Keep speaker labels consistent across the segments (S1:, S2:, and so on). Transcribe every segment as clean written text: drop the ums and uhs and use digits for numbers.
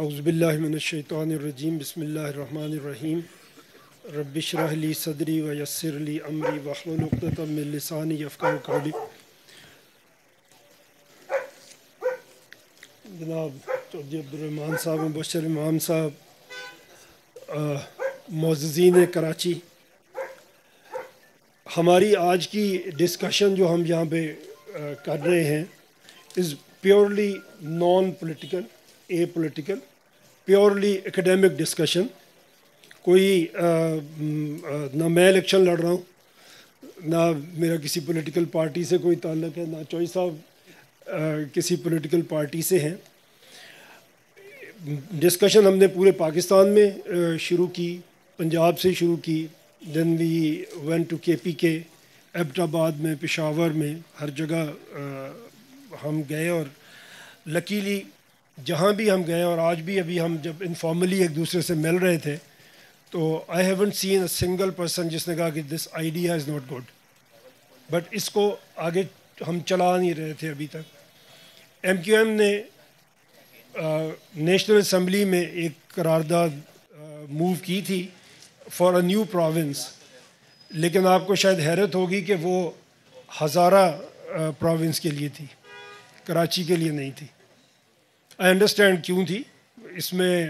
S1: اعوذ باللہ من الشیطان الرجیم بسم اللہ الرحمن الرحیم رب اشرح لی صدری ویسر لی امری واحلل عقدۃ من لسانی یفقہوا قولی۔ جناب چودھری عبدالرحمن صاحب، مبشر امام صاحب، معززین کراچی، ہماری آج کی ڈسکشن جو ہم یہاں پہ کر رہے ہیں is purely non political, a political, purely academic discussion. کوئی نہ میں الیکشن لڑ رہا ہوں، نہ میرا کسی پولیٹیکل پارٹی سے کوئی تعلق ہے، نہ چوئی صاحب کسی پولیٹیکل پارٹی سے ہیں۔ ڈسکشن ہم نے پورے پاکستان میں شروع کی، پنجاب سے شروع کی، دین وی وینٹ ٹو کے پی کے، ایبٹ آباد میں، پشاور میں، ہر جگہ ہم گئے، اور لکیلی جہاں بھی ہم گئے، اور آج بھی ابھی ہم جب انفارملی ایک دوسرے سے مل رہے تھے تو I haven't seen a single person جس نے کہا کہ this idea is not good, but اس کو آگے ہم چلا نہیں رہے تھے ابھی تک۔ ایم کیو ایم نے نیشنل اسمبلی میں ایک قرارداد موو کی تھی فار اے نیو پروونس، لیکن آپ کو شاید حیرت ہوگی کہ وہ ہزارہ پروونس کے لیے تھی، کراچی کے لیے نہیں تھی۔ آئی انڈرسٹینڈ کیوں تھی، اس میں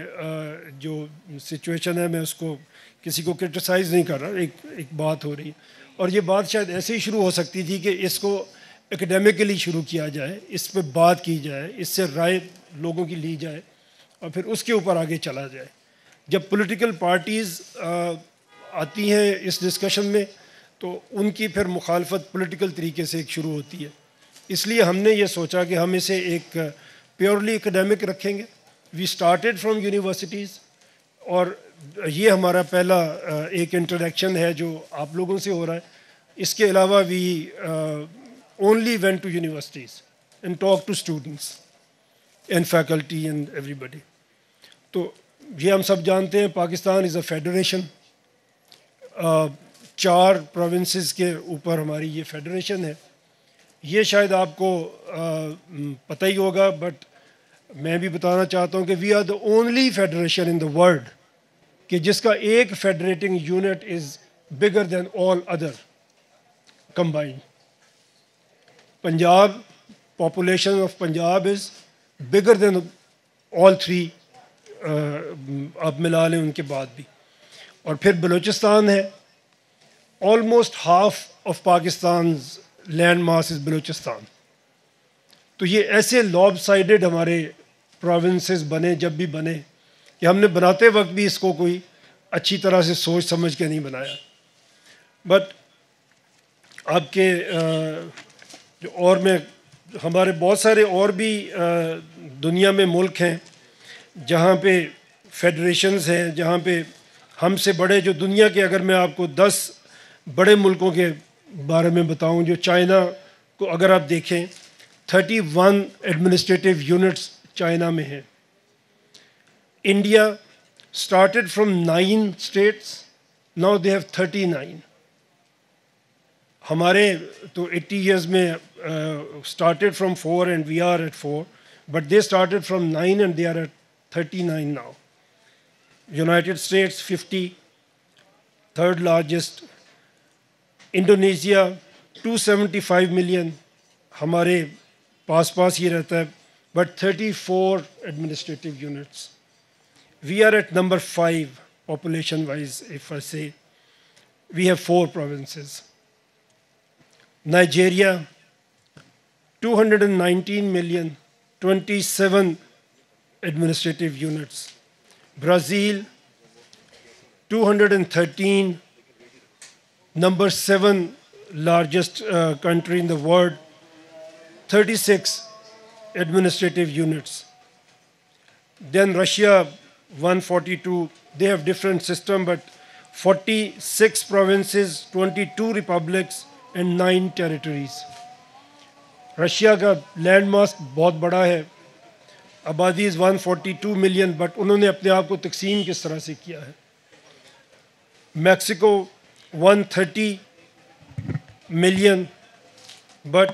S1: جو سچویشن ہے میں اس کو کسی کو کرٹیسائز نہیں کر رہا، ایک بات ہو رہی ہے، اور یہ بات شاید ایسے ہی شروع ہو سکتی تھی کہ اس کو اکیڈیمکلی شروع کیا جائے، اس پہ بات کی جائے، اس سے رائے لوگوں کی لی جائے، اور پھر اس کے اوپر آگے چلا جائے۔ جب پولیٹیکل پارٹیز آتی ہیں اس ڈسکشن میں تو ان کی پھر مخالفت پولیٹیکل طریقے سے ایک شروع ہوتی ہے، اس لیے ہم نے یہ سوچا کہ ہم اسے ایک پیورلی اکیڈیمک رکھیں گے۔ وی اسٹارٹیڈ فرام یونیورسٹیز، اور یہ ہمارا پہلا ایک انٹریکشن ہے جو آپ لوگوں سے ہو رہا ہے۔ اس کے علاوہ we only went to universities and talk to students and faculty and everybody. تو یہ ہم سب جانتے ہیں Pakistan is a federation, 4 provinces کے اوپر ہماری یہ فیڈریشن ہے۔ یہ شاید آپ کو پتہ ہی ہوگا، بٹ میں بھی بتانا چاہتا ہوں کہ we are the only federation in the world کہ جس کا ایک federating unit is bigger than all other combined. Punjab, population of Punjab is bigger than all 3، آپ ملا لیں ان کے بعد بھی۔ اور پھر بلوچستان ہے، almost half of Pakistan's land mass is Balochistan. تو یہ ایسے لاب سائڈڈ ہمارے پروونسز بنے، جب بھی بنے، کہ ہم نے بناتے وقت بھی اس کو کوئی اچھی طرح سے سوچ سمجھ کے نہیں بنایا۔ بٹ آپ کے جو اور میں ہمارے بہت سارے اور بھی دنیا میں ملک ہیں جہاں پہ فیڈریشنز ہیں، جہاں پہ ہم سے بڑے، جو دنیا کے، اگر میں آپ کو 10 بڑے ملکوں کے بارے میں بتاؤں، جو چائنا کو اگر آپ دیکھیں 31 ایڈمنسٹریٹو یونٹس چائنا میں ہیں۔ India started from 9 states, now they have 39۔ ہمارے تو 80 ایئرز میں started from 4 and we are at 4، but they started from 9 and they are at 39 now. United states 50، third largest. Indonesia 275 million, ہمارے پاس ہی رہتا ہے، but 34 administrative units. We are at number 5 population wise, if I say. We have 4 provinces. Nigeria 219 million, 27 administrative units. Brazil 213, number 7 largest country in the world, 36 administrative units. Then Russia 142, they have different system, but 46 provinces, 22 republics and 9 territories. Russia کا land ماس بہت بڑا ہے، آبادی از 142 million, but انہوں نے اپنے آپ کو تقسیم کس طرح سے کیا ہے؟ Mexico 130 million but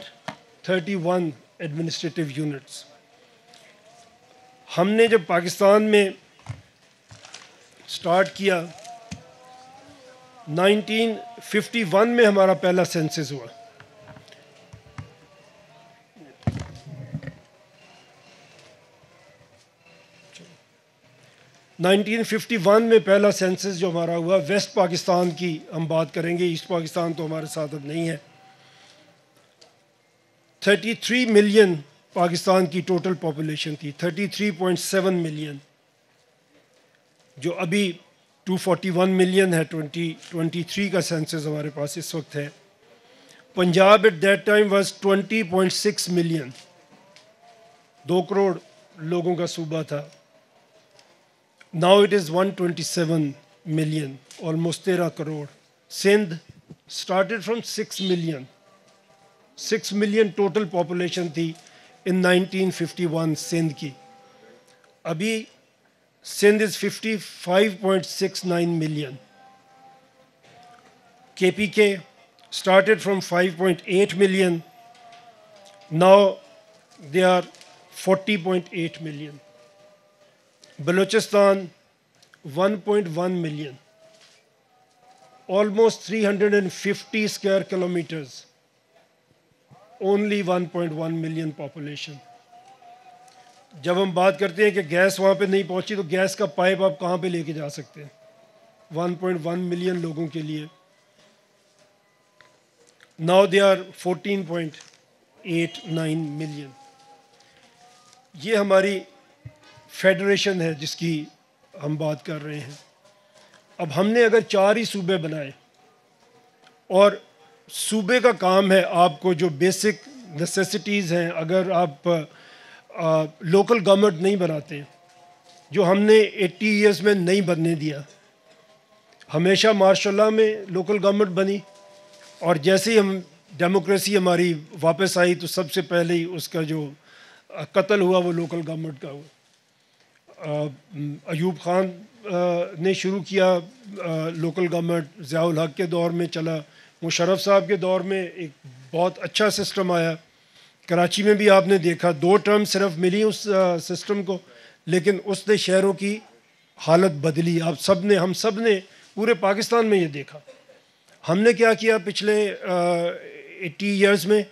S1: 31 administrative units. ہم نے جب پاکستان میں سٹارٹ کیا 1951 میں ہمارا پہلا سینسس ہوا. 1951 میں پہلا سینسس جو ہمارا ہوا ویسٹ پاکستان کی ہم بات کریں گے, ایسٹ پاکستان تو ہمارے ساتھ اب نہیں ہے. 33 ملین پاکستان کی ٹوٹل پاپولیشن تھی, 33.7 ملین, جو ابھی 241 ملین ہے. 2023 کا سینسس ہمارے پاس اس وقت ہے. Punjab at that time was 20.6 million, 2 crore لوگوں کا صوبہ تھا. Now it is 127 million, almost 13 crore. Sindh started from 6 million. 6 million total population تھی in 1951 سندھ کی. ابھی Sindh is 55.69 million. KPK started from 5.8 million. Now they are 40.8 million. Balochistan 1.1 million, almost 350 square kilometers, only 1.1 million population. جب ہم بات کرتے ہیں کہ gas وہاں پہ نہیں پہنچی تو گیس کا پائپ آپ کہاں پہ لے کے جا سکتے ہیں 1.1 ملین لوگوں کے لیے. Now they are 14.89 million. یہ ہماری فیڈریشن ہے جس کی ہم بات کر رہے ہیں. اب ہم نے اگر 4 ہی صوبے بنائے, اور صوبے کا کام ہے آپ کو جو بیسک نیسیسٹیز ہیں, اگر آپ لوکل گورنمنٹ نہیں بناتے, جو ہم نے 80 ایئرس میں نہیں بننے دیا. ہمیشہ ماشاء اللہ میں لوکل گورنمنٹ بنی, اور جیسے ہی ہم ڈیموکریسی ہماری واپس آئی تو سب سے پہلے ہی اس کا جو قتل ہوا وہ لوکل گورنمنٹ کا ہوا. ایوب خان نے شروع کیا لوکل گورنمنٹ, ضیاء الحق کے دور میں چلا, مشرف صاحب کے دور میں ایک بہت اچھا سسٹم آیا. کراچی میں بھی آپ نے دیکھا 2 ٹرم صرف ملی اس سسٹم کو, لیکن اس نے شہروں کی حالت بدلی. آپ سب نے, ہم سب نے پورے پاکستان میں یہ دیکھا. ہم نے کیا کیا پچھلے 80 ایئرز میں,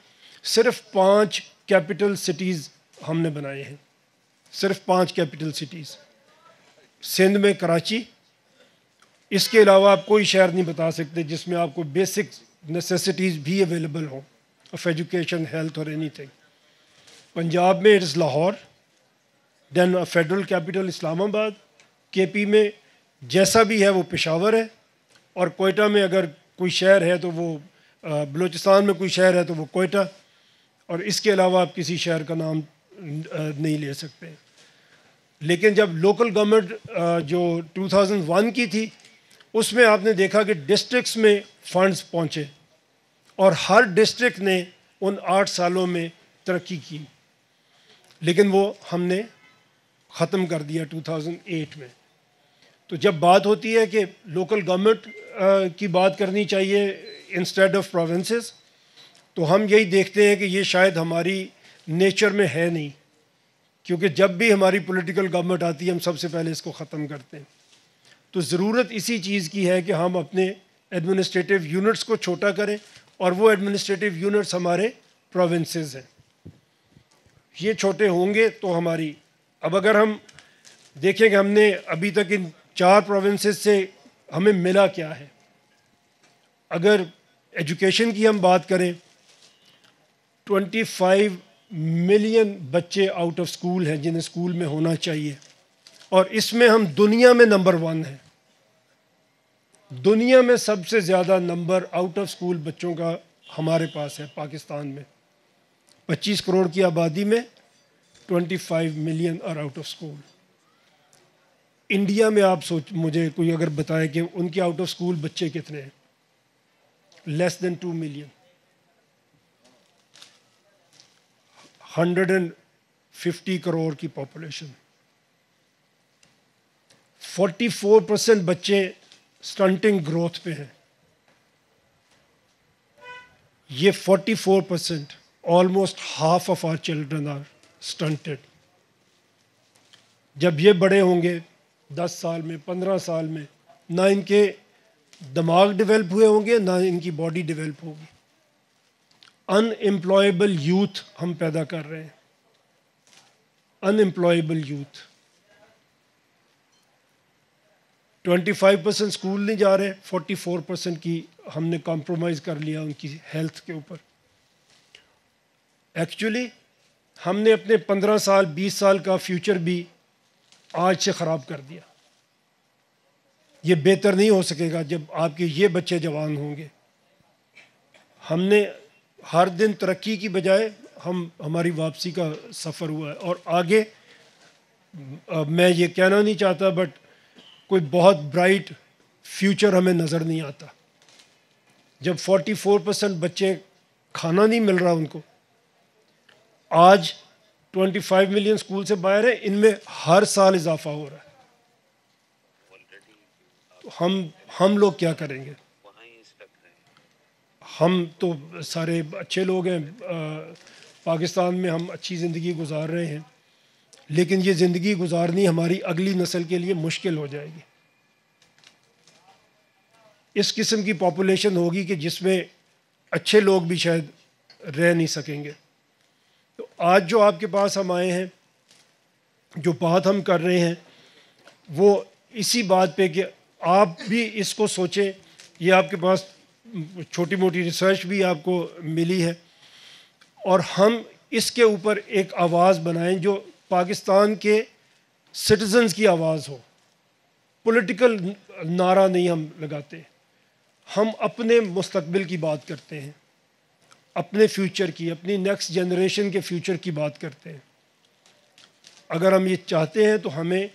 S1: صرف 5 کیپٹل سٹیز ہم نے بنائے ہیں, صرف 5 کیپٹل سٹیز. سندھ میں کراچی, اس کے علاوہ آپ کوئی شہر نہیں بتا سکتے جس میں آپ کو بیسک نیسیسٹیز بھی اویلیبل ہوں آف ایجوکیشن, ہیلتھ اور اینی تھنگ. پنجاب میں it is Lahore, then federal capital Islamabad. K پی میں جیسا بھی ہے وہ پشاور ہے, اور کوئٹہ میں اگر کوئی شہر ہے تو وہ, بلوچستان میں کوئی شہر ہے تو وہ کوئٹہ, اور اس کے علاوہ آپ کسی شہر کا نام نہیں لے سکتے. لیکن جب لوکل گورنمنٹ جو 2001 کی تھی, اس میں آپ نے دیکھا کہ ڈسٹرکٹس میں فنڈز پہنچے, اور ہر ڈسٹرکٹ نے ان 8 سالوں میں ترقی کی. لیکن وہ ہم نے ختم کر دیا 2008 میں. تو جب بات ہوتی ہے کہ لوکل گورنمنٹ کی بات کرنی چاہیے انسٹیڈ آف پروونسز, تو ہم یہی دیکھتے ہیں کہ یہ شاید ہماری نیچر میں ہے نہیں, کیونکہ جب بھی ہماری پولیٹیکل گورنمنٹ آتی ہے ہم سب سے پہلے اس کو ختم کرتے ہیں. تو ضرورت اسی چیز کی ہے کہ ہم اپنے ایڈمنسٹریٹو یونٹس کو چھوٹا کریں, اور وہ ایڈمنسٹریٹو یونٹس ہمارے پروونسز ہیں. یہ چھوٹے ہوں گے تو ہماری, اب اگر ہم دیکھیں کہ ہم نے ابھی تک ان 4 پروونسز سے ہمیں ملا کیا ہے. اگر ایجوکیشن کی ہم بات کریں, 25 ملین بچے آؤٹ آف اسکول ہیں جنہیں اسکول میں ہونا چاہیے, اور اس میں ہم دنیا میں نمبر 1 ہیں. دنیا میں سب سے زیادہ نمبر آؤٹ آف اسکول بچوں کا ہمارے پاس ہے پاکستان میں. 25 کروڑ کی آبادی میں 25 million are out of school. India میں آپ مجھے کوئی اگر بتائے کہ ان کے آؤٹ آف اسکول بچے کتنے ہیں, لیس دین 2 ملین. 150 کروڑ کی پاپولیشن. 44% بچے سٹنٹنگ گروتھ پہ ہیں. یہ 44%, almost half of our children are stunted. جب یہ بڑے ہوں گے 10 سال میں 15 سال میں، نہ ان کے دماغ ڈیولپ ہوئے ہوں گے، نہ ان کی باڈی ڈیولپ ہوگی. ان امپلائیبل یوتھ ہم پیدا کر رہے ہیں، ان امپلائیبل یوتھ. 25% اسکول نہیں جا رہے، 44% کی ہم نے کمپرومائز کر لیا ان کی ہیلتھ کے اوپر. ایکچولی ہم نے اپنے 15 سال 20 سال کا فیوچر بھی آج سے خراب کر دیا. یہ بہتر نہیں ہو سکے گا جب آپ کے یہ بچے جوان ہوں گے. ہم نے ہر دن ترقی کی بجائے ہماری واپسی کا سفر ہوا ہے. اور آگے میں یہ کہنا نہیں چاہتا، بٹ کوئی بہت برائٹ فیوچر ہمیں نظر نہیں آتا. جب 44% بچے کھانا نہیں مل رہا ان کو، آج 25 ملین اسکول سے باہر ہیں، ان میں ہر سال اضافہ ہو رہا ہے. تو ہم لوگ کیا کریں گے؟ ہم تو سارے اچھے لوگ ہیں، پاکستان میں ہم اچھی زندگی گزار رہے ہیں، لیکن یہ زندگی گزارنی ہماری اگلی نسل کے لیے مشکل ہو جائے گی. اس قسم کی پاپولیشن ہوگی کہ جس میں اچھے لوگ بھی شاید رہ نہیں سکیں گے. تو آج جو آپ کے پاس ہم آئے ہیں، جو بات ہم کر رہے ہیں، وہ اسی بات پہ کہ آپ بھی اس کو سوچیں. یہ آپ کے پاس چھوٹی موٹی ریسرچ بھی آپ کو ملی ہے، اور ہم اس کے اوپر ایک آواز بنائیں جو پاکستان کے سٹیزنز کی آواز ہو. پولیٹیکل نعرہ نہیں ہم لگاتے، ہم اپنے مستقبل کی بات کرتے ہیں، اپنے فیوچر کی، اپنی نیکسٹ جنریشن کے فیوچر کی بات کرتے ہیں. اگر ہم یہ چاہتے ہیں تو ہمیں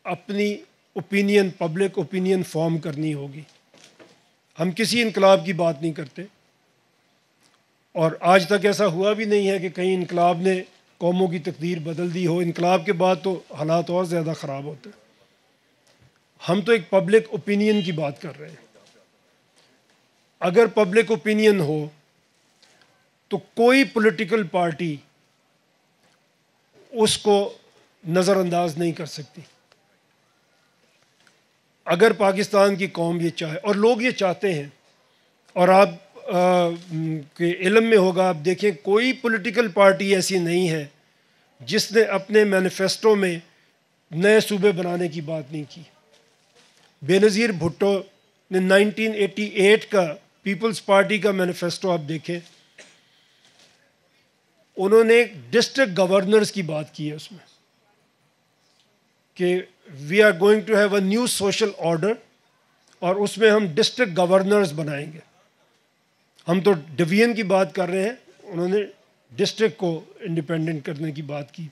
S1: اپنی اوپینین، پبلک اوپینین فارم کرنی ہوگی. ہم کسی انقلاب کی بات نہیں کرتے، اور آج تک ایسا ہوا بھی نہیں ہے کہ کہیں انقلاب نے قوموں کی تقدیر بدل دی ہو. انقلاب کے بعد تو حالات اور زیادہ خراب ہوتے ہیں. ہم تو ایک پبلک اوپینین کی بات کر رہے ہیں. اگر پبلک اوپینین ہو تو کوئی پولیٹیکل پارٹی اس کو نظر انداز نہیں کر سکتی. اگر پاکستان کی قوم یہ چاہے، اور لوگ یہ چاہتے ہیں، اور آپ کے علم میں ہوگا، آپ دیکھیں کوئی پولیٹیکل پارٹی ایسی نہیں ہے جس نے اپنے مینیفیسٹو میں نئے صوبے بنانے کی بات نہیں کی. بے نظیر بھٹو نے 1988 کا پیپلز پارٹی کا مینیفیسٹو آپ دیکھیں، انہوں نے ڈسٹرکٹ گورنرز کی بات کی ہے اس میں کہ we are going to have a new social order, اور اس میں ہم ڈسٹرکٹ گورنرز بنائیں گے. ہم تو ڈویژن کی بات کر رہے ہیں، انہوں نے ڈسٹرکٹ کو انڈیپینڈنٹ کرنے کی بات کی.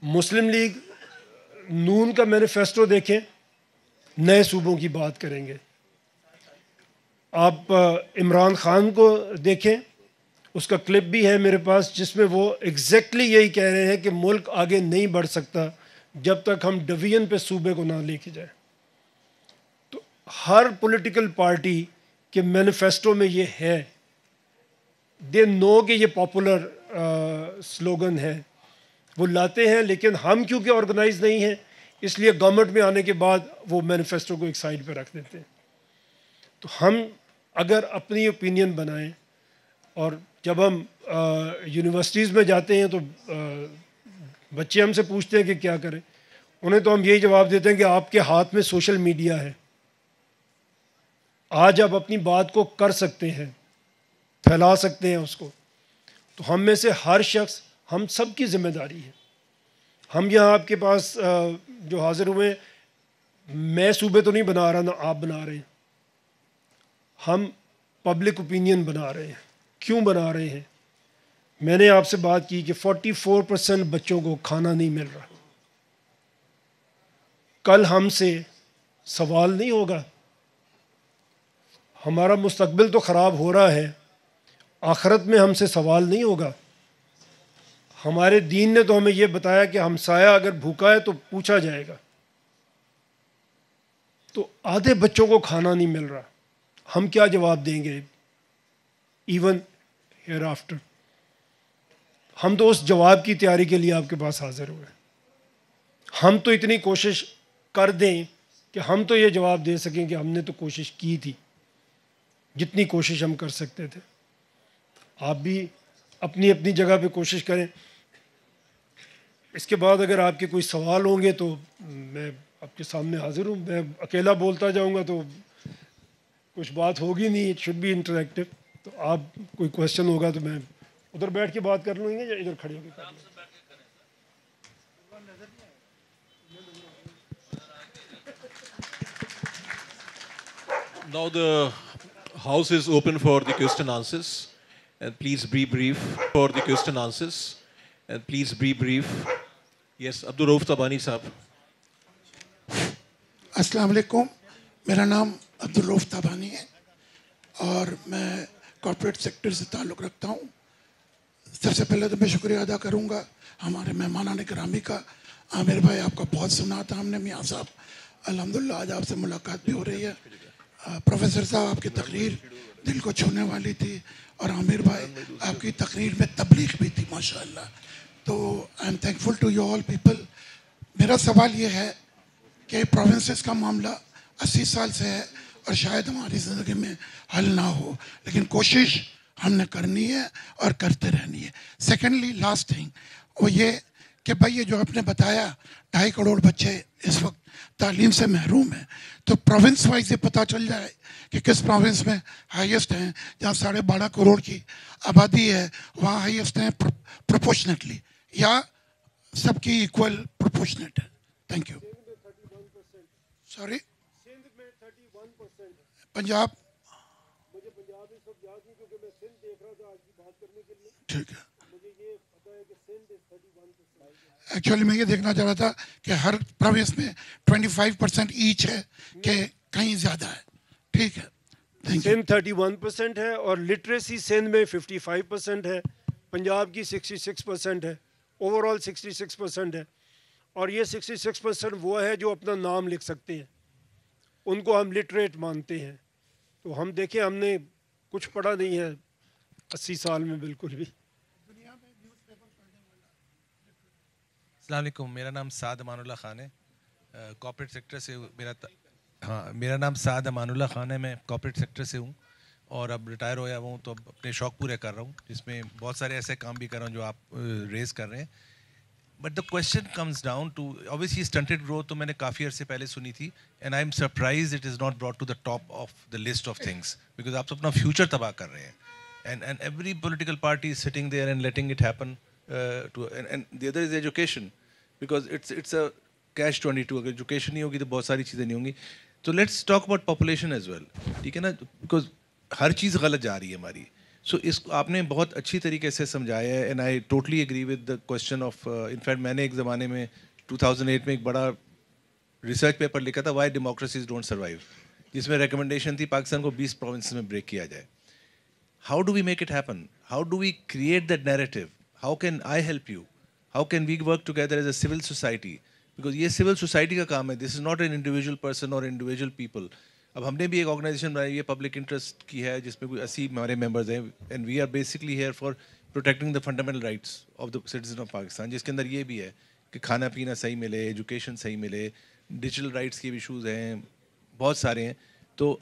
S1: مسلم لیگ نون کا مینیفیسٹو دیکھیں، نئے صوبوں کی بات کریں گے. آپ عمران خان کو دیکھیں، اس کا کلپ بھی ہے میرے پاس، جس میں وہ ایگزیکٹلی یہی کہہ رہے ہیں کہ ملک آگے نہیں بڑھ سکتا جب تک ہم ڈویژن پہ صوبے کو نہ لے کے جائیں. تو ہر پولیٹیکل پارٹی کے مینیفیسٹو میں یہ ہے. دے نو کہ یہ پاپولر سلوگن ہے، وہ لاتے ہیں، لیکن ہم کیونکہ آرگنائز نہیں ہیں، اس لیے گورنمنٹ میں آنے کے بعد وہ مینیفیسٹو کو ایک سائڈ پہ رکھ دیتے ہیں. تو ہم اگر اپنی اوپینین بنائیں، اور جب ہم یونیورسٹیز میں جاتے ہیں تو بچے ہم سے پوچھتے ہیں کہ کیا کریں، انہیں تو ہم یہی جواب دیتے ہیں کہ آپ کے ہاتھ میں سوشل میڈیا ہے. آج آپ اپنی بات کو کر سکتے ہیں، پھیلا سکتے ہیں اس کو. تو ہم میں سے ہر شخص، ہم سب کی ذمہ داری ہے. ہم یہاں آپ کے پاس جو حاضر ہوئے، میں صوبے تو نہیں بنا رہا، نہ آپ بنا رہے ہیں، ہم پبلک اوپینین بنا رہے ہیں. کیوں بنا رہے ہیں؟ میں نے آپ سے بات کی کہ 44% بچوں کو کھانا نہیں مل رہا. کل ہم سے سوال نہیں ہوگا، ہمارا مستقبل تو خراب ہو رہا ہے، آخرت میں ہم سے سوال نہیں ہوگا. ہمارے دین نے تو ہمیں یہ بتایا کہ ہمسایہ اگر بھوکا ہے تو پوچھا جائے گا. تو آدھے بچوں کو کھانا نہیں مل رہا، ہم کیا جواب دیں گے ایون ہیئر آفٹر؟ ہم تو اس جواب کی تیاری کے لیے آپ کے پاس حاضر ہوئے. ہم تو اتنی کوشش کر دیں کہ ہم تو یہ جواب دے سکیں کہ ہم نے تو کوشش کی تھی جتنی کوشش ہم کر سکتے تھے. آپ بھی اپنی اپنی جگہ پہ کوشش کریں. اس کے بعد اگر آپ کے کوئی سوال ہوں گے تو میں آپ کے سامنے حاضر ہوں. میں اکیلا بولتا جاؤں گا تو کچھ بات ہوگی نہیں. It should be interactive. تو آپ کوئی کویشچن ہوگا تو میں ادھر بیٹھ کے بات کر لوں گے یا ادھر کھڑے ہو کے کر لوں گے.
S2: Now the house is open for the question answers, and please be brief for the question answers, and please be brief. Yes, Abdul Rauf Tabani Sahab.
S3: السلام علیکم. میرا نام عبدالرؤف تابانی ہے اور میں کارپوریٹ سیکٹر سے تعلق رکھتا ہوں. سب سے پہلے تو میں شکریہ ادا کروں گا ہمارے مہمانان گرامی کا. عامر بھائی آپ کا بہت سنا تھا ہم نے. میاں صاحب الحمدللہ آج آپ سے ملاقات بھی ہو رہی ہے. پروفیسر صاحب آپ کی تقریر دل کو چھونے والی تھی اور عامر بھائی آپ کی تقریر میں تبلیغ بھی تھی ماشاءاللہ. تو I am thankful to you all people. میرا سوال یہ ہے کہ پروونسز کا معاملہ 80 سال سے ہے اور شاید ہماری زندگی میں حل نہ ہو, لیکن کوشش ہم نے کرنی ہے اور کرتے رہنی ہے. سیکنڈلی لاسٹ تھنگ وہ یہ کہ بھائی یہ جو آپ نے بتایا 2.5 کروڑ بچے اس وقت تعلیم سے محروم ہیں, تو پروونس وائز یہ پتہ چل جائے کہ کس پروونس میں ہائیسٹ ہیں. جہاں 12.5 کروڑ کی آبادی ہے وہاں ہائیسٹ ہیں پروپورشنیٹلی یا سب کی ایکول پروپورشنیٹ ہے. Thank you. سوری پنجاب. ٹھیک ہے. ایکچولی میں یہ دیکھنا چاہ رہا تھا کہ ہر پروونس میں 25% ایچ ہے کہ کہیں زیادہ ہے. ٹھیک ہے.
S1: سندھ 31% ہے اور لٹریسی سندھ میں 55% ہے. پنجاب کی 66% ہے. اوور آل 66% ہے. اور یہ 66% وہ ہے جو اپنا نام لکھ سکتے ہیں, ان کو ہم لٹریٹ مانتے ہیں. تو ہم دیکھیں ہم نے کچھ پڑھا نہیں ہے 80 سال میں بالکل بھی.
S4: السلام علیکم. میرا نام سعد امان اللہ خان ہے. کارپوریٹ سیکٹر سے میرا نام سعد امان اللہ خان ہے. میں کارپوریٹ سیکٹر سے ہوں اور اب ریٹائر ہوا ہوں, تو اب اپنے شوق پورے کر رہا ہوں, جس میں بہت سارے ایسے کام بھی کر رہا ہوں جو آپ ریز کر رہے ہیں. But the question comes down to obviously stunted growth تو میں نے کافی عرصے پہلے سنی تھی, and I am surprise it is not brought to the top of the list of things, because آپ تو اپنا فیوچر تباہ کر رہے ہیں. And every political party is sitting there and letting it happen too. And the other is education, because it's a catch 22. اگر education نہیں ہوگی تو بہت ساری چیزیں نہیں ہوں گی. تو let's talk about population as well. ٹھیک ہے نا, بیکاز ہر چیز غلط جا رہی ہے ہماری. سو اس کو آپ نے بہت اچھی طریقے سے سمجھایا ہے, and I totally agree with the question of. In fact میں نے ایک زمانے میں 2008 میں ایک بڑا ریسرچ پیپر لکھا تھا, وائی ڈیموکریسیز ڈونٹ سروائیو, جس میں ریکمنڈیشن تھی پاکستان کو 20 پروونس میں بریک کیا جائے. How do we make it happen? How do we create that narrative? How can I help you? How can we work together as a civil society? Because یہ civil society کا کام ہے. This is not an individual person اور individual people. اب ہم نے بھی ایک آرگنائزیشن بنائی ہے پبلک انٹرسٹ کی ہے, جس میں کوئی 80 ہمارے ممبرز ہیں, and we are basically here for protecting the fundamental rights of the citizen of Pakistan, جس کے اندر یہ بھی ہے کہ کھانا پینا صحیح ملے, ایجوکیشن صحیح ملے, ڈیجیٹل رائٹس کے بھی ایشوز ہیں, بہت سارے ہیں. تو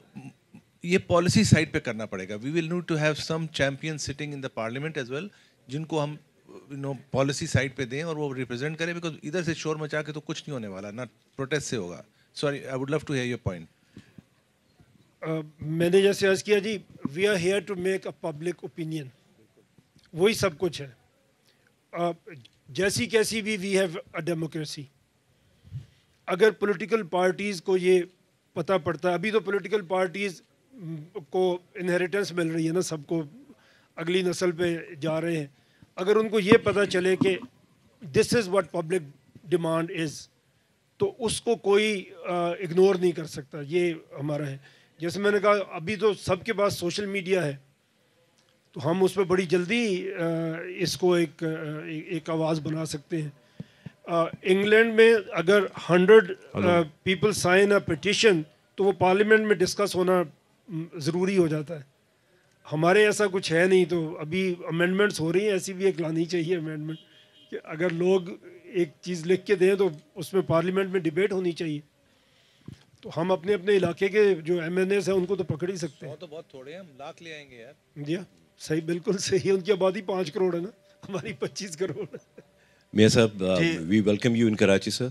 S4: یہ پالیسی سائڈ پہ کرنا پڑے گا. We will need to have some champion sitting in the parliament as well, جن کو ہم پالیسی سائڈ پہ دیں اور وہ ریپرزینٹ کریں, بیکاز ادھر سے شور مچا کے تو کچھ نہیں ہونے والا, نہ پروٹیسٹ سے ہوگا. Sorry, I would love to hear your point.
S1: میں نے جیسے عرض کیا جی, we are here to make a public opinion, وہی سب کچھ ہے. جیسی کیسی بھی وی ہیو اے ڈیموکریسی. اگر پولیٹیکل پارٹیز کو یہ پتہ پڑتا ہے, ابھی تو پولیٹیکل پارٹیز کو انہیریٹنس مل رہی ہے نا, سب کو اگلی نسل پہ جا رہے ہیں. اگر ان کو یہ پتہ چلے کہ this is what public demand is, تو اس کو کوئی اگنور نہیں کر سکتا. یہ ہمارا ہے. جیسے میں نے کہا ابھی تو سب کے پاس سوشل میڈیا ہے, تو ہم اس پہ بڑی جلدی اس کو ایک آواز بنا سکتے ہیں. انگلینڈ میں اگر 100 پیپل سائن اے پٹیشن تو وہ پارلیمنٹ میں ڈسکس ہونا ضروری ہو جاتا ہے. ہمارے ایسا کچھ ہے نہیں, تو ابھی امینڈمنٹس ہو رہی ہیں, ایسی بھی ایک لانی چاہیے امینڈمنٹ کہ اگر لوگ ایک چیز لکھ کے دیں تو اس میں پارلیمنٹ میں ڈبیٹ ہونی چاہیے. تو ہم اپنے اپنے علاقے کے جو ایم این ایز ہیں ان کو تو پکڑ ہی سکتے ہیں.
S4: تو بہت تھوڑے ہیں, ہم لاکھ لے آئیں گے یار.
S1: جی صحیح, بالکل صحیح. ان کی آبادی 5 کروڑ ہے نا, ہماری 25 کروڑ ہے.
S5: میاں صاحب, we welcome you in Karachi sir.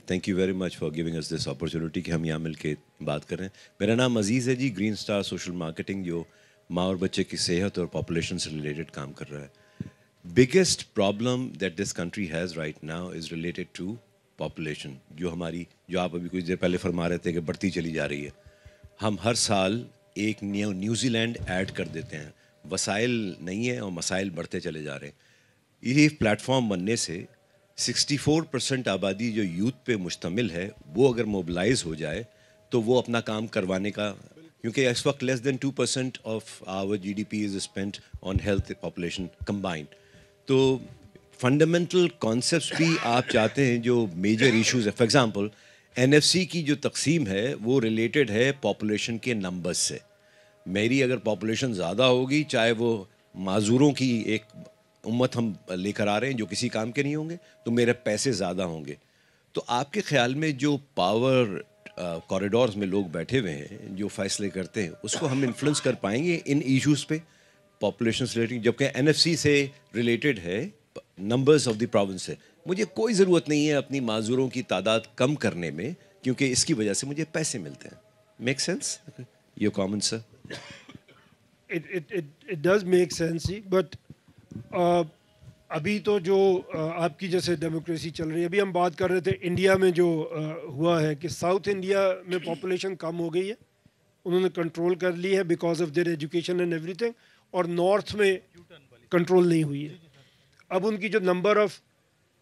S5: Thank you very much for giving اس دس اپرچونیٹی کہ ہم یہاں مل کے بات کر رہے ہیں. میرا نام عزیز ہے جی, گرین سٹار سوشل مارکیٹنگ جو ماں اور بچے کی صحت اور پاپولیشن سے ریلیٹڈ کام کر رہا ہے. Biggest problem that this country has right now is related to population, جو آپ ابھی کچھ دیر پہلے فرما رہے تھے کہ بڑھتی چلی جا رہی ہے. ہم ہر سال ایک نیوزی لینڈ ایڈ کر دیتے ہیں, وسائل نہیں ہیں اور مسائل بڑھتے چلے جا رہے ہیں. یہ پلیٹ فارم بننے سے 64% آبادی جو یوتھ پہ مشتمل ہے وہ اگر موبلائز ہو جائے تو وہ اپنا کام کروانے کا, کیونکہ اس وقت less than 2% of our G D P is spent on health population combined. تو فنڈامنٹل کانسیپٹس بھی آپ چاہتے ہیں جو میجر ایشوز ہے. فار ایگزامپل NFC کی جو تقسیم ہے وہ ریلیٹڈ ہے پاپولیشن کے نمبرز سے. میری اگر پاپولیشن زیادہ ہوگی, چاہے وہ معذوروں کی ایک امت ہم لے کر آ رہے ہیں جو کسی کام کے نہیں ہوں گے, تو میرے پیسے زیادہ ہوں گے. تو آپ کے خیال میں جو پاور کوریڈورز میں لوگ بیٹھے ہوئے ہیں جو فیصلے کرتے ہیں, اس کو ہم انفلوئنس کر پائیں گے ان ایشوز پہ پاپولیشن سے ریلیٹڈ, جبکہ NFC سے ریلیٹڈ ہے نمبرز آف دی پروونس سے. مجھے کوئی ضرورت نہیں ہے اپنی معذوروں کی تعداد کم کرنے میں, کیونکہ اس کی وجہ سے مجھے پیسے ملتے ہیں. Make sense your comment sir?
S1: It does make sense جی, بٹ ابھی تو جو آپ کی جیسے ڈیموکریسی چل رہی ہے, ابھی ہم بات کر رہے تھے انڈیا میں جو ہوا ہے کہ ساؤتھ انڈیا میں پاپولیشن کم ہو گئی ہے, انہوں نے کنٹرول کر لی ہے because of their education and ایوری تھنگ, اور نارتھ میں کنٹرول نہیں ہوئی ہے. اب ان کی جو نمبر آف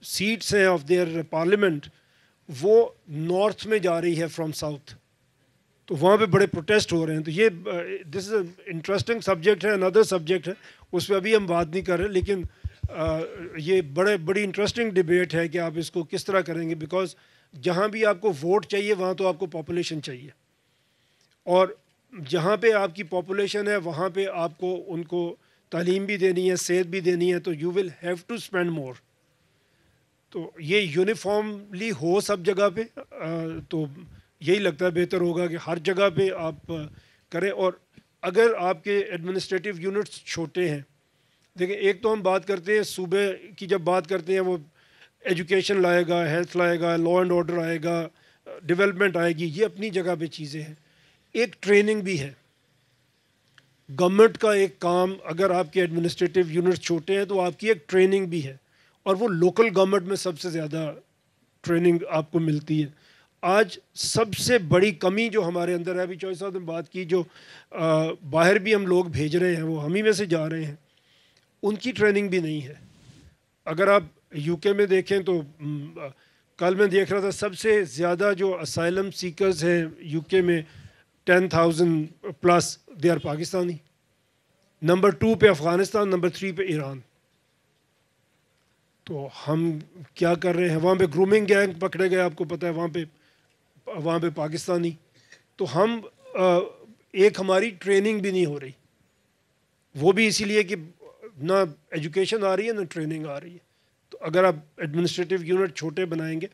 S1: سیٹس ہیں آف دیئر پارلیمنٹ وہ نارتھ میں جا رہی ہے فرام ساؤتھ, تو وہاں پہ بڑے پروٹیسٹ ہو رہے ہیں. تو یہ دس از اے انٹرسٹنگ سبجیکٹ ہے, اندر سبجیکٹ ہے, اس پہ ابھی ہم بات نہیں کر رہے, لیکن یہ بڑی انٹرسٹنگ ڈبیٹ ہے کہ آپ اس کو کس طرح کریں گے, بیکاز جہاں بھی آپ کو ووٹ چاہیے وہاں تو آپ کو پاپولیشن چاہیے, اور جہاں پہ آپ کی پاپولیشن ہے وہاں پہ آپ کو ان کو تعلیم بھی دینی ہے, صحت بھی دینی ہے, تو you will have to spend more. تو یہ یونیفارملی ہو سب جگہ پہ, تو یہی لگتا ہے بہتر ہوگا کہ ہر جگہ پہ آپ کریں. اور اگر آپ کے ایڈمنسٹریٹو یونٹس چھوٹے ہیں, دیکھیں ایک تو ہم بات کرتے ہیں صوبے کی, جب بات کرتے ہیں وہ ایجوکیشن لائے گا, ہیلتھ لائے گا, لا اینڈ آرڈر آئے گا, ڈیولپمنٹ آئے گی, یہ اپنی جگہ پہ چیزیں ہیں. ایک ٹریننگ بھی ہے گورنمنٹ کا, ایک کام اگر آپ کے ایڈمنسٹریٹو یونٹس چھوٹے ہیں تو آپ کی ایک ٹریننگ بھی ہے, اور وہ لوکل گورنمنٹ میں سب سے زیادہ ٹریننگ آپ کو ملتی ہے. آج سب سے بڑی کمی جو ہمارے اندر ہے, ابھی چوہدری صاحب نے بات کی, جو باہر بھی ہم لوگ بھیج رہے ہیں وہ ہم ہی میں سے جا رہے ہیں, ان کی ٹریننگ بھی نہیں ہے. اگر آپ UK میں دیکھیں تو کل میں دیکھ رہا تھا سب سے زیادہ جو اسائلم سیکرز ہیں UK میں 10,000 plus, they are Pakistani. Number 2 پہ افغانستان, نمبر 3 پہ ایران. تو ہم کیا کر رہے ہیں, وہاں پہ گرومنگ گینگ پکڑے گئے, آپ کو پتہ ہے وہاں پہ پاکستانی. تو ہم ایک ہماری ٹریننگ بھی نہیں ہو رہی, وہ بھی اسی لیے کہ نہ ایجوکیشن آ رہی ہے نہ ٹریننگ آ رہی ہے. تو اگر آپ ایڈمنسٹریٹو یونٹ چھوٹے بنائیں گے.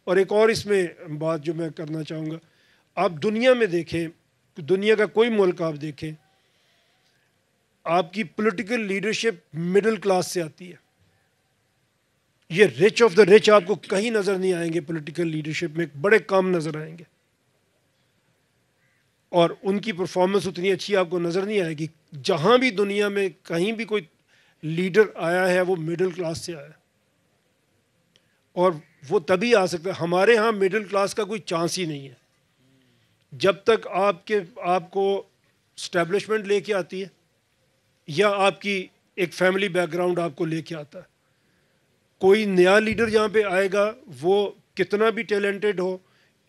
S1: اور ایک اور اس میں بات جو میں کرنا چاہوں گا, آپ دنیا میں دیکھیں, دنیا کا کوئی ملک آپ دیکھیں, آپ کی پولیٹیکل لیڈرشپ مڈل کلاس سے آتی ہے. یہ رچ آف دا رچ آپ کو کہیں نظر نہیں آئیں گے پولیٹیکل لیڈرشپ میں, بڑے کم نظر آئیں گے, اور ان کی پرفارمنس اتنی اچھی آپ کو نظر نہیں آئے گی. جہاں بھی دنیا میں کہیں بھی کوئی لیڈر آیا ہے وہ مڈل کلاس سے آیا, اور وہ تبھی آ سکتا ہے. ہمارے ہاں مڈل کلاس کا کوئی چانس ہی نہیں ہے. جب تک آپ کو اسٹیبلشمنٹ لے کے آتی ہے یا آپ کی ایک فیملی بیک گراؤنڈ آپ کو لے کے آتا ہے, کوئی نیا لیڈر جہاں پہ آئے گا وہ کتنا بھی ٹیلنٹڈ ہو,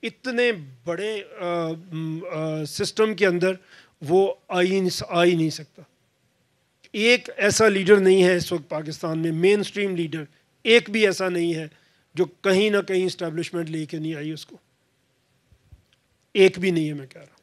S1: اتنے بڑے سسٹم کے اندر وہ آ ہی نہیں سکتا. ایک ایسا لیڈر نہیں ہے اس وقت پاکستان میں, مین سٹریم لیڈر ایک بھی ایسا نہیں ہے جو کہیں نہ کہیں اسٹیبلشمنٹ لے کے نہیں آئی اس کو, ایک بھی نہیں ہے, میں کہہ رہا ہوں.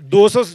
S1: 200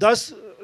S1: 10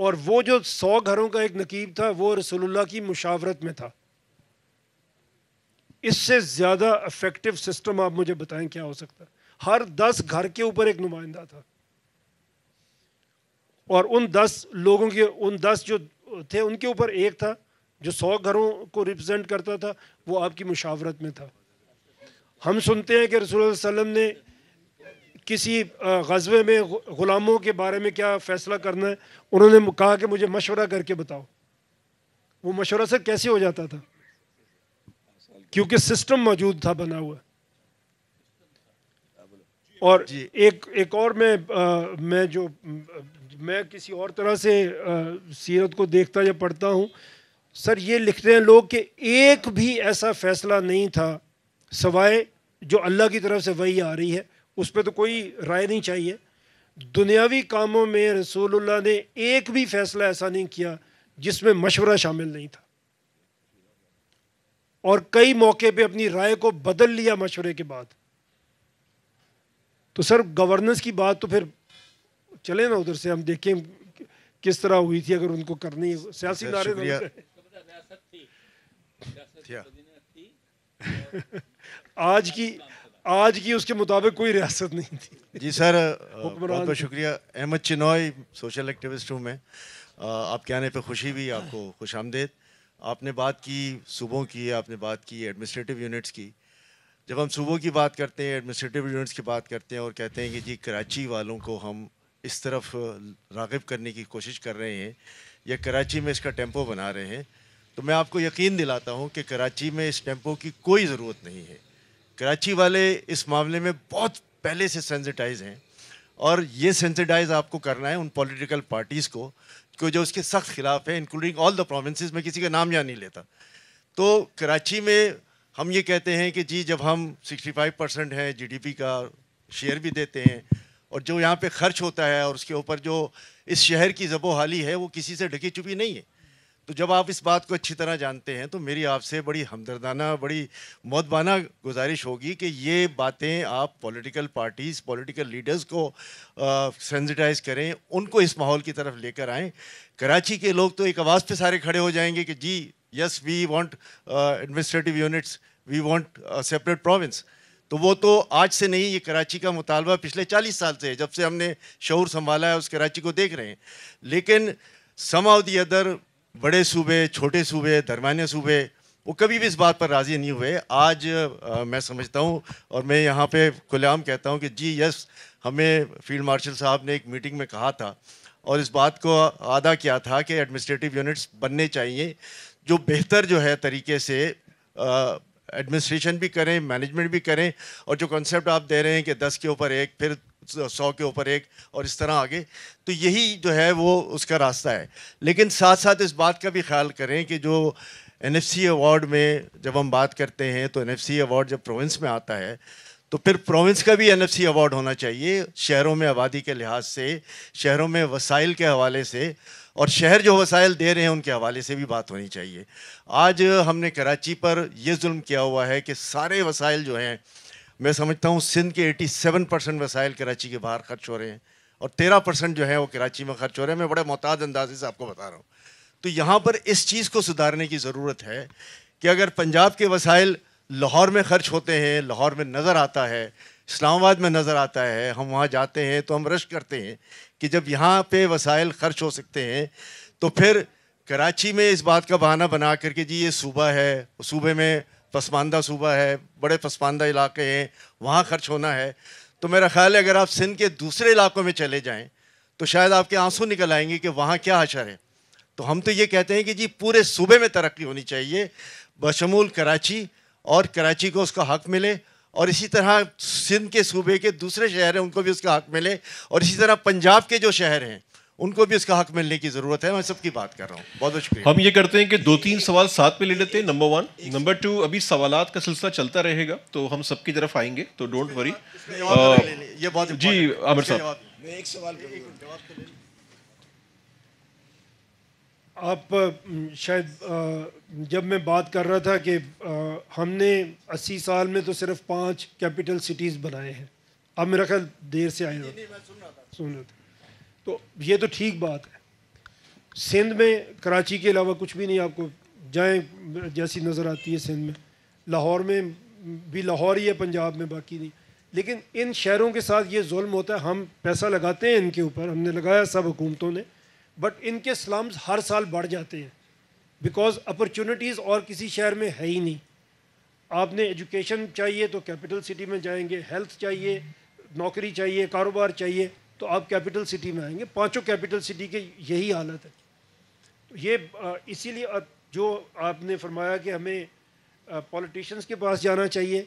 S1: اور وہ جو 100 گھروں کا ایک نقیب تھا وہ رسول اللہ کی مشاورت میں تھا. اس سے زیادہ افیکٹو سسٹم آپ مجھے بتائیں کیا ہو سکتا ہے؟ ہر 10 گھر کے اوپر ایک نمائندہ تھا, اور ان 10 لوگوں کے, ان 10 جو تھے ان کے اوپر ایک تھا جو 100 گھروں کو ریپرزینٹ کرتا تھا, وہ آپ کی مشاورت میں تھا. ہم سنتے ہیں کہ رسول اللہ صلی اللہ علیہ وسلم نے کسی غزوے میں غلاموں کے بارے میں کیا فیصلہ کرنا ہے, انہوں نے کہا کہ مجھے مشورہ کر کے بتاؤ. وہ مشورہ سے کیسے ہو جاتا تھا؟ کیونکہ سسٹم موجود تھا بنا ہوا. اور ایک اور میں کسی اور طرح سے سیرت کو دیکھتا یا پڑھتا ہوں سر, یہ لکھتے ہیں لوگ کہ ایک بھی ایسا فیصلہ نہیں تھا سوائے جو اللہ کی طرف سے وحی آ رہی ہے, اس پہ تو کوئی رائے نہیں چاہیے. دنیاوی کاموں میں رسول اللہ نے ایک بھی فیصلہ ایسا نہیں کیا جس میں مشورہ شامل نہیں تھا, اور کئی موقع پہ اپنی رائے کو بدل لیا مشورے کے بعد. تو سر گورننس کی بات تو پھر چلے نا ادھر سے ہم دیکھیں کس طرح ہوئی تھی, اگر ان کو کرنی سیاسی نعرے. آج کی اس کے مطابق کوئی ریاست نہیں تھی.
S6: جی سر, بہت بہت شکریہ. احمد چنوئی, سوشل ایکٹیوسٹ ہوں میں. آپ کے آنے پہ خوشی بھی, آپ کو خوش آمدید. آپ نے بات کی صوبوں کی, آپ نے بات کی ایڈمنسٹریٹو یونٹس کی. جب ہم صوبوں کی بات کرتے ہیں, ایڈمنسٹریٹو یونٹس کی بات کرتے ہیں اور کہتے ہیں کہ جی کراچی والوں کو ہم اس طرف راغب کرنے کی کوشش کر رہے ہیں یا کراچی میں اس کا ٹیمپو بنا رہے ہیں, تو میں آپ کو یقین دلاتا ہوں کہ کراچی میں اس ٹیمپو کی کوئی ضرورت نہیں ہے. کراچی والے اس معاملے میں بہت پہلے سے سینسٹائز ہیں, اور یہ سینسٹائز آپ کو کرنا ہے ان پولیٹیکل پارٹیز کو جو اس کے سخت خلاف ہیں, انکلوڈنگ آل دا پروونسز. میں کسی کا نام یہاں نہیں لیتا. تو کراچی میں ہم یہ کہتے ہیں کہ جی جب ہم 65% ہیں جی ڈی پی کا شیئر بھی دیتے ہیں, اور جو یہاں پہ خرچ ہوتا ہے اور اس کے اوپر جو اس شہر کی زب و حالی ہے وہ کسی سے ڈھکی چھپی نہیں ہے. تو جب آپ اس بات کو اچھی طرح جانتے ہیں تو میری آپ سے بڑی ہمدردانہ, بڑی مؤدبانہ گزارش ہوگی کہ یہ باتیں آپ پولیٹیکل پارٹیز, پولیٹیکل لیڈرز کو سینسٹائز کریں, ان کو اس ماحول کی طرف لے کر آئیں. کراچی کے لوگ تو ایک آواز پہ سارے کھڑے ہو جائیں گے کہ جی yes we want administrative units, we want separate province. تو وہ تو آج سے نہیں, یہ کراچی کا مطالبہ پچھلے 40 سال سے ہے, جب سے ہم نے شعور سنبھالا ہے اس کراچی کو دیکھ رہے ہیں. لیکن سم آف دی ادر بڑے صوبے, چھوٹے صوبے, درمیانے صوبے, وہ کبھی بھی اس بات پر راضی نہیں ہوئے. آج میں سمجھتا ہوں اور میں یہاں پہ کھلے عام کہتا ہوں کہ جی یس, ہمیں فیلڈ مارشل صاحب نے ایک میٹنگ میں کہا تھا اور اس بات کو ادا کیا تھا کہ ایڈمنسٹریٹو یونٹس بننے چاہیے جو بہتر جو ہے طریقے سے ایڈمنسٹریشن بھی کریں, مینجمنٹ بھی کریں, اور جو کنسیپٹ آپ دے رہے ہیں کہ 10 کے اوپر ایک, پھر 100 کے اوپر ایک, اور اس طرح آگے, تو یہی جو ہے وہ اس کا راستہ ہے. لیکن ساتھ ساتھ اس بات کا بھی خیال کریں کہ جو NFC ایوارڈ میں جب ہم بات کرتے ہیں تو NFC ایوارڈ جب پروونس میں آتا ہے تو پھر پروونس کا بھی NFC ایوارڈ ہونا چاہیے, شہروں میں آبادی کے لحاظ سے, شہروں میں وسائل کے حوالے سے, اور شہر جو وسائل دے رہے ہیں ان کے حوالے سے بھی بات ہونی چاہیے. آج ہم نے کراچی پر یہ ظلم کیا ہوا ہے کہ سارے وسائل جو ہیں, میں سمجھتا ہوں سندھ کے 87% وسائل کراچی کے باہر خرچ ہو رہے ہیں, اور 13% جو ہے وہ کراچی میں خرچ ہو رہے ہیں. میں بڑے محتاط اندازے سے آپ کو بتا رہا ہوں. تو یہاں پر اس چیز کو سدھارنے کی ضرورت ہے کہ اگر پنجاب کے وسائل لاہور میں خرچ ہوتے ہیں, لاہور میں نظر آتا ہے, اسلام آباد میں نظر آتا ہے, ہم وہاں جاتے ہیں تو ہم رشک کرتے ہیں کہ جب یہاں پہ وسائل خرچ ہو سکتے ہیں تو پھر کراچی میں اس بات کا بہانہ بنا کر کے جی یہ صوبہ ہے, صوبے میں پسماندہ صوبہ ہے, بڑے پسماندہ علاقے ہیں, وہاں خرچ ہونا ہے. تو میرا خیال ہے اگر آپ سندھ کے دوسرے علاقوں میں چلے جائیں تو شاید آپ کے آنسو نکل آئیں گے کہ وہاں کیا حشر ہے. تو ہم تو یہ کہتے ہیں کہ جی پورے صوبے میں ترقی ہونی چاہیے بشمول کراچی, اور کراچی کو اس کا حق ملے, اور اسی طرح سندھ کے صوبے کے دوسرے شہر ہیں ان کو بھی اس کا حق ملے, اور اسی طرح پنجاب کے جو شہر ہیں ان کو بھی اس کا حق ملنے کی ضرورت ہے. میں سب کی بات کر رہا ہوں. بہت بہت شکریہ.
S2: ہم یہ کرتے ہیں کہ 2-3 سوال ساتھ میں لے لیتے ہیں. نمبر 1. نمبر 2, ابھی سوالات کا سلسلہ چلتا رہے گا تو ہم سب کی طرف آئیں گے, تو ڈونٹ وری. جی عامر صاحب,
S3: میں ایک سوال
S1: آپ شاید جب میں بات کر رہا تھا کہ ہم نے 80 سال میں تو صرف 5 کیپٹل سٹیز بنائے ہیں, اب میرا خیال دیر سے آئے ہو سن رہے تھے, تو یہ تو ٹھیک بات ہے, سندھ میں کراچی کے علاوہ کچھ بھی نہیں آپ کو جائیں جیسی نظر آتی ہے سندھ میں. لاہور میں بھی لاہور ہی ہے پنجاب میں, باقی نہیں. لیکن ان شہروں کے ساتھ یہ ظلم ہوتا ہے. ہم پیسہ لگاتے ہیں ان کے اوپر, ہم نے لگایا سب حکومتوں نے, بٹ ان کے سلمز ہر سال بڑھ جاتے ہیں بیکاز اپرچونیٹیز اور کسی شہر میں ہے ہی نہیں. آپ نے ایجوکیشن چاہیے تو کیپٹل سٹی میں جائیں گے, ہیلتھ چاہیے, نوکری چاہیے, کاروبار چاہیے تو آپ کیپٹل سٹی میں آئیں گے. پانچوں کیپٹل سٹی کے یہی حالت ہے. یہ اسی لیے جو آپ نے فرمایا کہ ہمیں پولیٹیشینس کے پاس جانا چاہیے,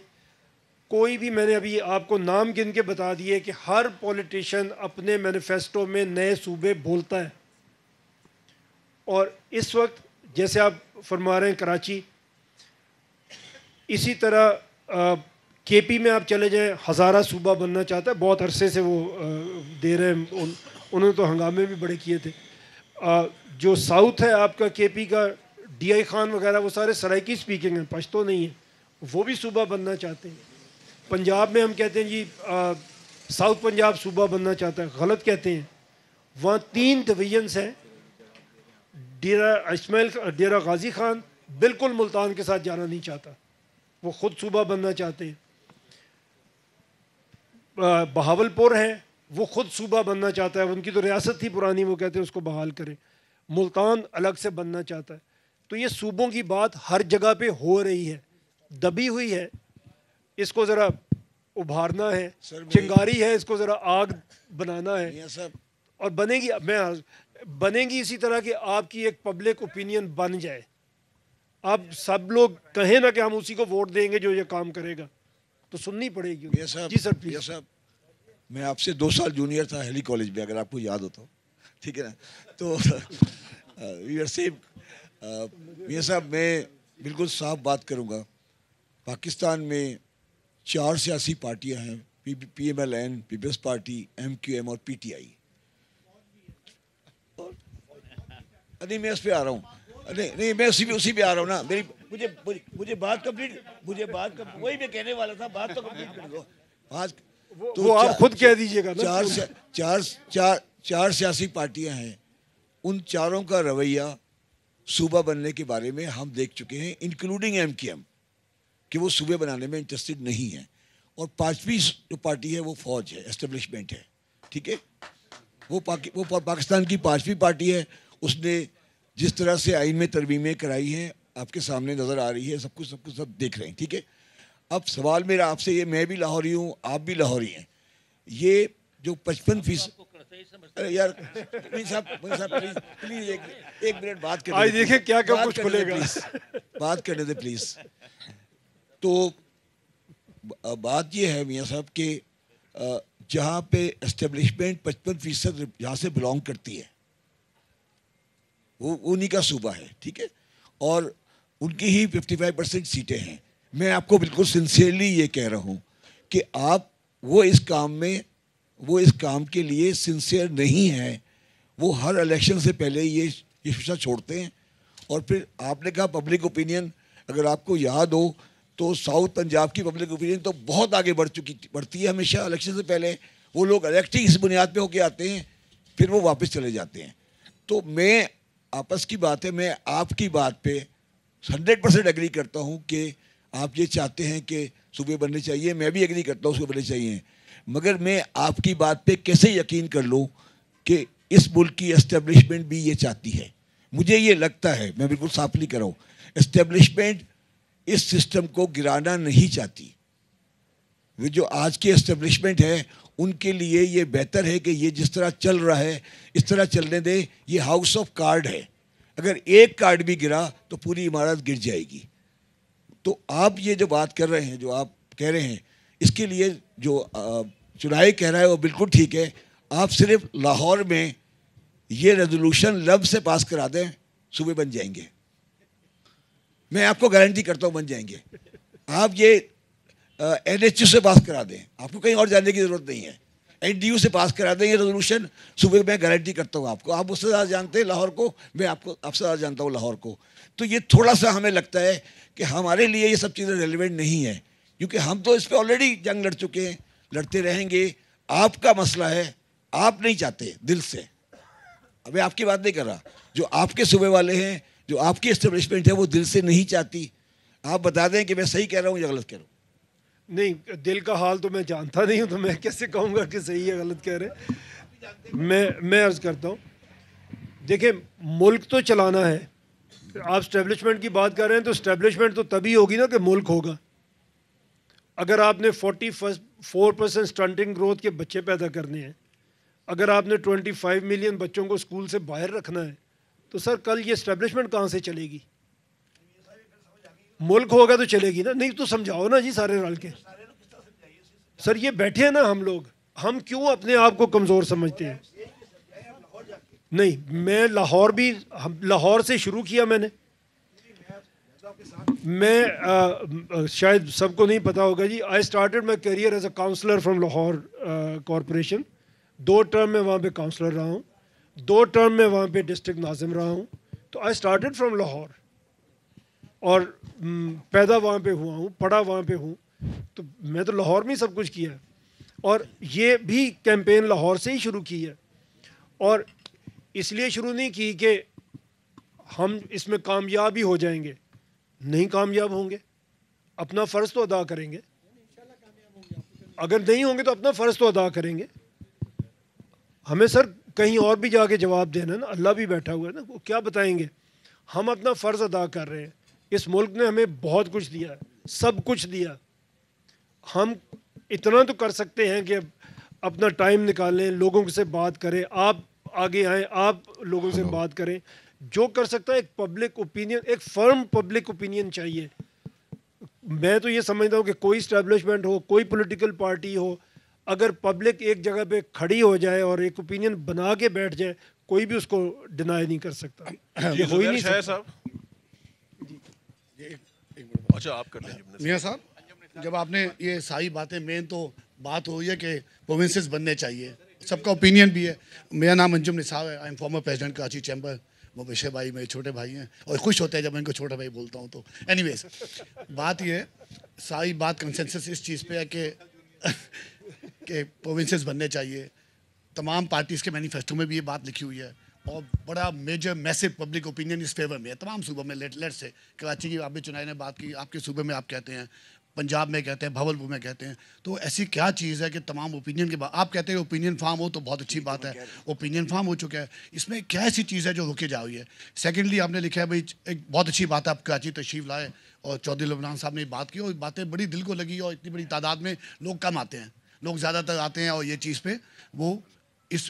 S1: کوئی بھی, میں نے ابھی آپ کو نام گن کے بتا دیے کہ ہر پولیٹیشین اپنے مینیفیسٹو میں نئے صوبے بولتا ہے. اور اس وقت جیسے آپ فرما رہے ہیں کراچی, اسی طرح کے پی میں آپ چلے جائیں, ہزارہ صوبہ بننا چاہتا ہے, بہت عرصے سے وہ دے رہے ہیں, انہوں نے تو ہنگامے بھی بڑے کیے تھے. جو ساؤتھ ہے آپ کا کے پی کا, ڈی آئی خان وغیرہ, وہ سارے سرائکی اسپیکنگ ہیں, پشتو نہیں ہیں, وہ بھی صوبہ بننا چاہتے ہیں. پنجاب میں ہم کہتے ہیں جی ساؤتھ پنجاب صوبہ بننا چاہتا ہے, غلط کہتے ہیں. وہاں 3 ڈویژنس ہیں. ڈیرہ غازی خان بالکل ملتان کے ساتھ جانا نہیں چاہتا, وہ خود صوبہ بننا چاہتے ہیں. بہاول پور ہے, وہ خود صوبہ بننا چاہتا ہے, ان کی تو ریاست تھی پرانی, وہ کہتے ہیں اس کو بحال کریں. ملتان الگ سے بننا چاہتا ہے. تو یہ صوبوں کی بات ہر جگہ پہ ہو رہی ہے, دبی ہوئی ہے, اس کو ذرا ابھارنا ہے, چنگاری ہے, اس کو ذرا آگ بنانا ہے. اور بنے گی اسی طرح کہ آپ کی ایک پبلک اوپینین بن جائے. آپ سب لوگ کہیں نا کہ ہم اسی کو ووٹ دیں گے جو یہ کام کرے گا, تو سننی پڑے گی. جی سر پلیز.
S7: صاحب میں آپ سے 2 سال جونیئر تھا ہیلی کالج میں, اگر آپ کو یاد ہو تو, ٹھیک ہے نا. تو میاں صاحب میں بالکل صاف بات کروں گا. پاکستان میں 4 سیاسی پارٹیاں ہیں, P M L N, Peoples Party, M Q M اور پی ٹی آئی. نہیں میں اس پہ آ رہا ہوں, نہیں میں اسی پہ آ رہا ہوں نا. مجھے بات کمپلیٹ, وہی میں کہنے والا تھا, بات تو کمپلیٹ کر دو.
S1: وہ آپ خود کہہ دیجیے گا نا.
S7: 4 سیاسی پارٹیاں ہیں, ان چاروں کا رویہ صوبہ بننے کے بارے میں ہم دیکھ چکے ہیں, انکلوڈنگ ایم کیو ایم, کہ وہ صوبے بنانے میں انٹرسٹڈ نہیں ہیں. اور 5ویں جو پارٹی ہے وہ فوج ہے, اسٹیبلشمنٹ ہے, ٹھیک ہے. وہ پاکستان کی 5ویں پارٹی ہے. اس نے جس طرح سے آئین میں ترمیمیں کرائی ہیں آپ کے سامنے نظر آ رہی ہے, سب کچھ دیکھ رہے ہیں, ٹھیک ہے. اب سوال میرا آپ سے یہ, میں بھی لاہوری ہوں, آپ بھی لاہوری ہیں, یہ جو 55%, یار پلیز ایک منٹ بات کرنے دیں,
S1: دیکھیں کیا کچھ کھلے گا,
S7: بات کرنے دیں پلیز. تو بات یہ ہے میاں صاحب کہ جہاں پہ اسٹیبلشمنٹ 55% جہاں سے بلانگ کرتی ہے وہ انہی کا صوبہ ہے, ٹھیک ہے, اور ان کی ہی 55% سیٹیں ہیں. میں آپ کو بالکل سنسیئرلی یہ کہہ رہا ہوں کہ آپ وہ اس کام کے لیے سنسیئر نہیں ہیں. وہ ہر الیکشن سے پہلے یہ شیشہ چھوڑتے ہیں. اور پھر آپ نے کہا پبلک اوپینین, اگر آپ کو یاد ہو تو ساؤتھ پنجاب کی پبلک اوپینین تو بہت آگے بڑھتی ہے ہمیشہ الیکشن سے پہلے. وہ لوگ الیکٹ ہی اس بنیاد پہ ہو کے آتے ہیں, پھر وہ واپس چلے جاتے ہیں. تو میں آپس کی بات ہے, میں آپ کی بات پہ 100% ایگری کرتا ہوں کہ آپ یہ چاہتے ہیں کہ صوبے بننے چاہیے, میں بھی ایگری کرتا ہوں صوبے بننے چاہیے. مگر میں آپ کی بات پہ کیسے یقین کر لوں کہ اس ملک کی اسٹیبلشمنٹ بھی یہ چاہتی ہے. مجھے یہ لگتا ہے, میں بالکل صافلی کر رہا ہوں, اسٹیبلشمنٹ اس سسٹم کو گرانا نہیں چاہتی. وہ جو آج کی اسٹیبلشمنٹ ہے ان کے لیے یہ بہتر ہے کہ یہ جس طرح چل رہا ہے اس طرح چلنے دے. یہ ہاؤس آف کارڈ ہے, اگر ایک کارڈ بھی گرا تو پوری عمارت گر جائے گی. تو آپ یہ جو بات کر رہے ہیں, جو آپ کہہ رہے ہیں, اس کے لیے جو چنائی کہہ رہا ہے وہ بالکل ٹھیک ہے. آپ صرف لاہور میں یہ ریزولوشن لب سے پاس کرا دیں, صوبے بن جائیں گے. میں آپ کو گارنٹی کرتا ہوں بن جائیں گے. آپ یہ این ایچ یو سے پاس کرا دیں, آپ کو کہیں اور جانے کی ضرورت نہیں ہے. این ڈی یو سے پاس کرا دیں یہ ریزولوشن, صوبے میں گارنٹی کرتا ہوں آپ کو. آپ اس سے زیادہ جانتے ہیں لاہور کو, میں آپ سے زیادہ جانتا ہوں لاہور کو. تو یہ تھوڑا سا ہمیں لگتا ہے کہ ہمارے لیے یہ سب چیزیں ریلیونٹ نہیں ہیں, کیونکہ ہم تو اس پہ آلریڈی جنگ لڑ چکے ہیں, لڑتے رہیں گے. آپ کا مسئلہ ہے, آپ نہیں چاہتے دل سے, میں آپ کی بات نہیں کر رہا, جو آپ کے صوبے والے ہیں, جو آپ کی اسٹیبلشمنٹ ہے وہ دل سے نہیں چاہتی. آپ بتا دیں کہ میں صحیح کہہ رہا ہوں یا غلط کہہ رہا ہوں.
S1: نہیں, دل کا حال تو میں جانتا نہیں ہوں, تو میں کیسے کہوں گا کہ صحیح ہے غلط کہہ رہے ہیں. میں عرض کرتا ہوں, دیکھیں ملک تو چلانا ہے. آپ اسٹیبلشمنٹ کی بات کر رہے ہیں تو اسٹیبلشمنٹ تو تبھی ہوگی نا کہ ملک ہوگا. اگر آپ نے 44% اسٹنٹنگ گروتھ کے بچے پیدا کرنے ہیں, اگر آپ نے 25 ملین بچوں کو اسکول سے باہر رکھنا ہے, تو سر کل یہ اسٹیبلشمنٹ کہاں سے چلے گی؟ ملک ہوگا تو چلے گی نا. نہیں تو سمجھاؤ نا جی سارے رل کے. سر یہ بیٹھے ہیں نا ہم لوگ, ہم کیوں اپنے آپ کو کمزور سمجھتے ہیں؟ نہیں, میں لاہور سے شروع کیا. میں شاید سب کو نہیں پتا ہوگا جی, I started my career as a councillor from Lahore corporation. 2 term میں وہاں پہ کاؤنسلر رہا ہوں, 2 ٹرم میں وہاں پہ ڈسٹرکٹ ناظم رہا ہوں. تو آئی اسٹارٹیڈ فرام لاہور, اور پیدا وہاں پہ ہوا ہوں, پڑھا وہاں پہ ہوں. تو میں تو لاہور میں ہی سب کچھ کیا ہے, اور یہ بھی کیمپین لاہور سے ہی شروع کی ہے. اور اس لیے شروع نہیں کی کہ ہم اس میں کامیاب ہی ہو جائیں گے. نہیں کامیاب ہوں گے, اپنا فرض تو ادا کریں گے. اگر نہیں ہوں گے تو اپنا فرض تو ادا کریں گے. ہمیں سر کہیں اور بھی جا کے جواب دینا نا, اللہ بھی بیٹھا ہوا ہے نا, وہ کیا بتائیں گے. ہم اپنا فرض ادا کر رہے ہیں. اس ملک نے ہمیں بہت کچھ دیا ہے, سب کچھ دیا. ہم اتنا تو کر سکتے ہیں کہ اپنا ٹائم نکالیں, لوگوں سے بات کریں, آپ آگے آئیں, آپ لوگوں سے بات کریں. جو کر سکتا ہے ایک پبلک اوپینین, ایک فرم پبلک اوپینین چاہیے. میں تو یہ سمجھتا ہوں کہ کوئی اسٹیبلشمنٹ ہو, کوئی پولیٹیکل پارٹی ہو, اگر پبلک ایک جگہ پہ کھڑی ہو جائے اور ایک اوپینین بنا کے بیٹھ جائے, کوئی بھی اس کو ڈینائی نہیں کر سکتا. یہ ہو ہی نہیں سکتا.
S2: اچھا آپ کر لیں
S8: میاں صاحب, جب آپ نے یہ ساری باتیں, مین تو بات ہوئی ہے کہ پروونسز بننے چاہیے, سب کا اوپینین بھی ہے. میرا نام انجم نثار ہے, I am former president Karachi chamber. Mubashir بھائی میرے چھوٹے بھائی ہیں, اور خوش ہوتے ہیں جب میں ان کو چھوٹا بھائی بولتا ہوں. تو اینی ویز بات یہ ہے, ساری بات کنسنسس اس چیز پہ ہے کہ پروونسز بننے چاہیے. تمام پارٹیز کے مینیفیسٹو میں بھی یہ بات لکھی ہوئی ہے, اور بڑا میجر میسو پبلک اوپینین اس فیور میں ہے تمام صوبوں میں. لیٹ سے کراچی کی آپ بھی چنائی نے بات کی, آپ کے صوبے میں آپ کہتے ہیں, پنجاب میں کہتے ہیں, بھاولپور میں کہتے ہیں. تو ایسی کیا چیز ہے کہ تمام اوپینین کے بعد آپ کہتے ہیں اوپینین فارم ہو, تو بہت اچھی بات ہے, اوپینین فارم ہو چکا ہے. اس میں کیا ایسی چیز ہے جو رکے جا رہی ہے؟ سیکنڈلی آپ نے لکھا ہے بھائی, ایک بہت اچھی بات ہے آپ کراچی تشریف لائے, اور چودھری لبنان صاحب نے بات کی, اور باتیں بڑی دل کو لگی, اور اتنی بڑی تعداد میں لوگ کم آتے ہیں, لوگ زیادہ تر آتے ہیں, اور یہ چیز پہ وہ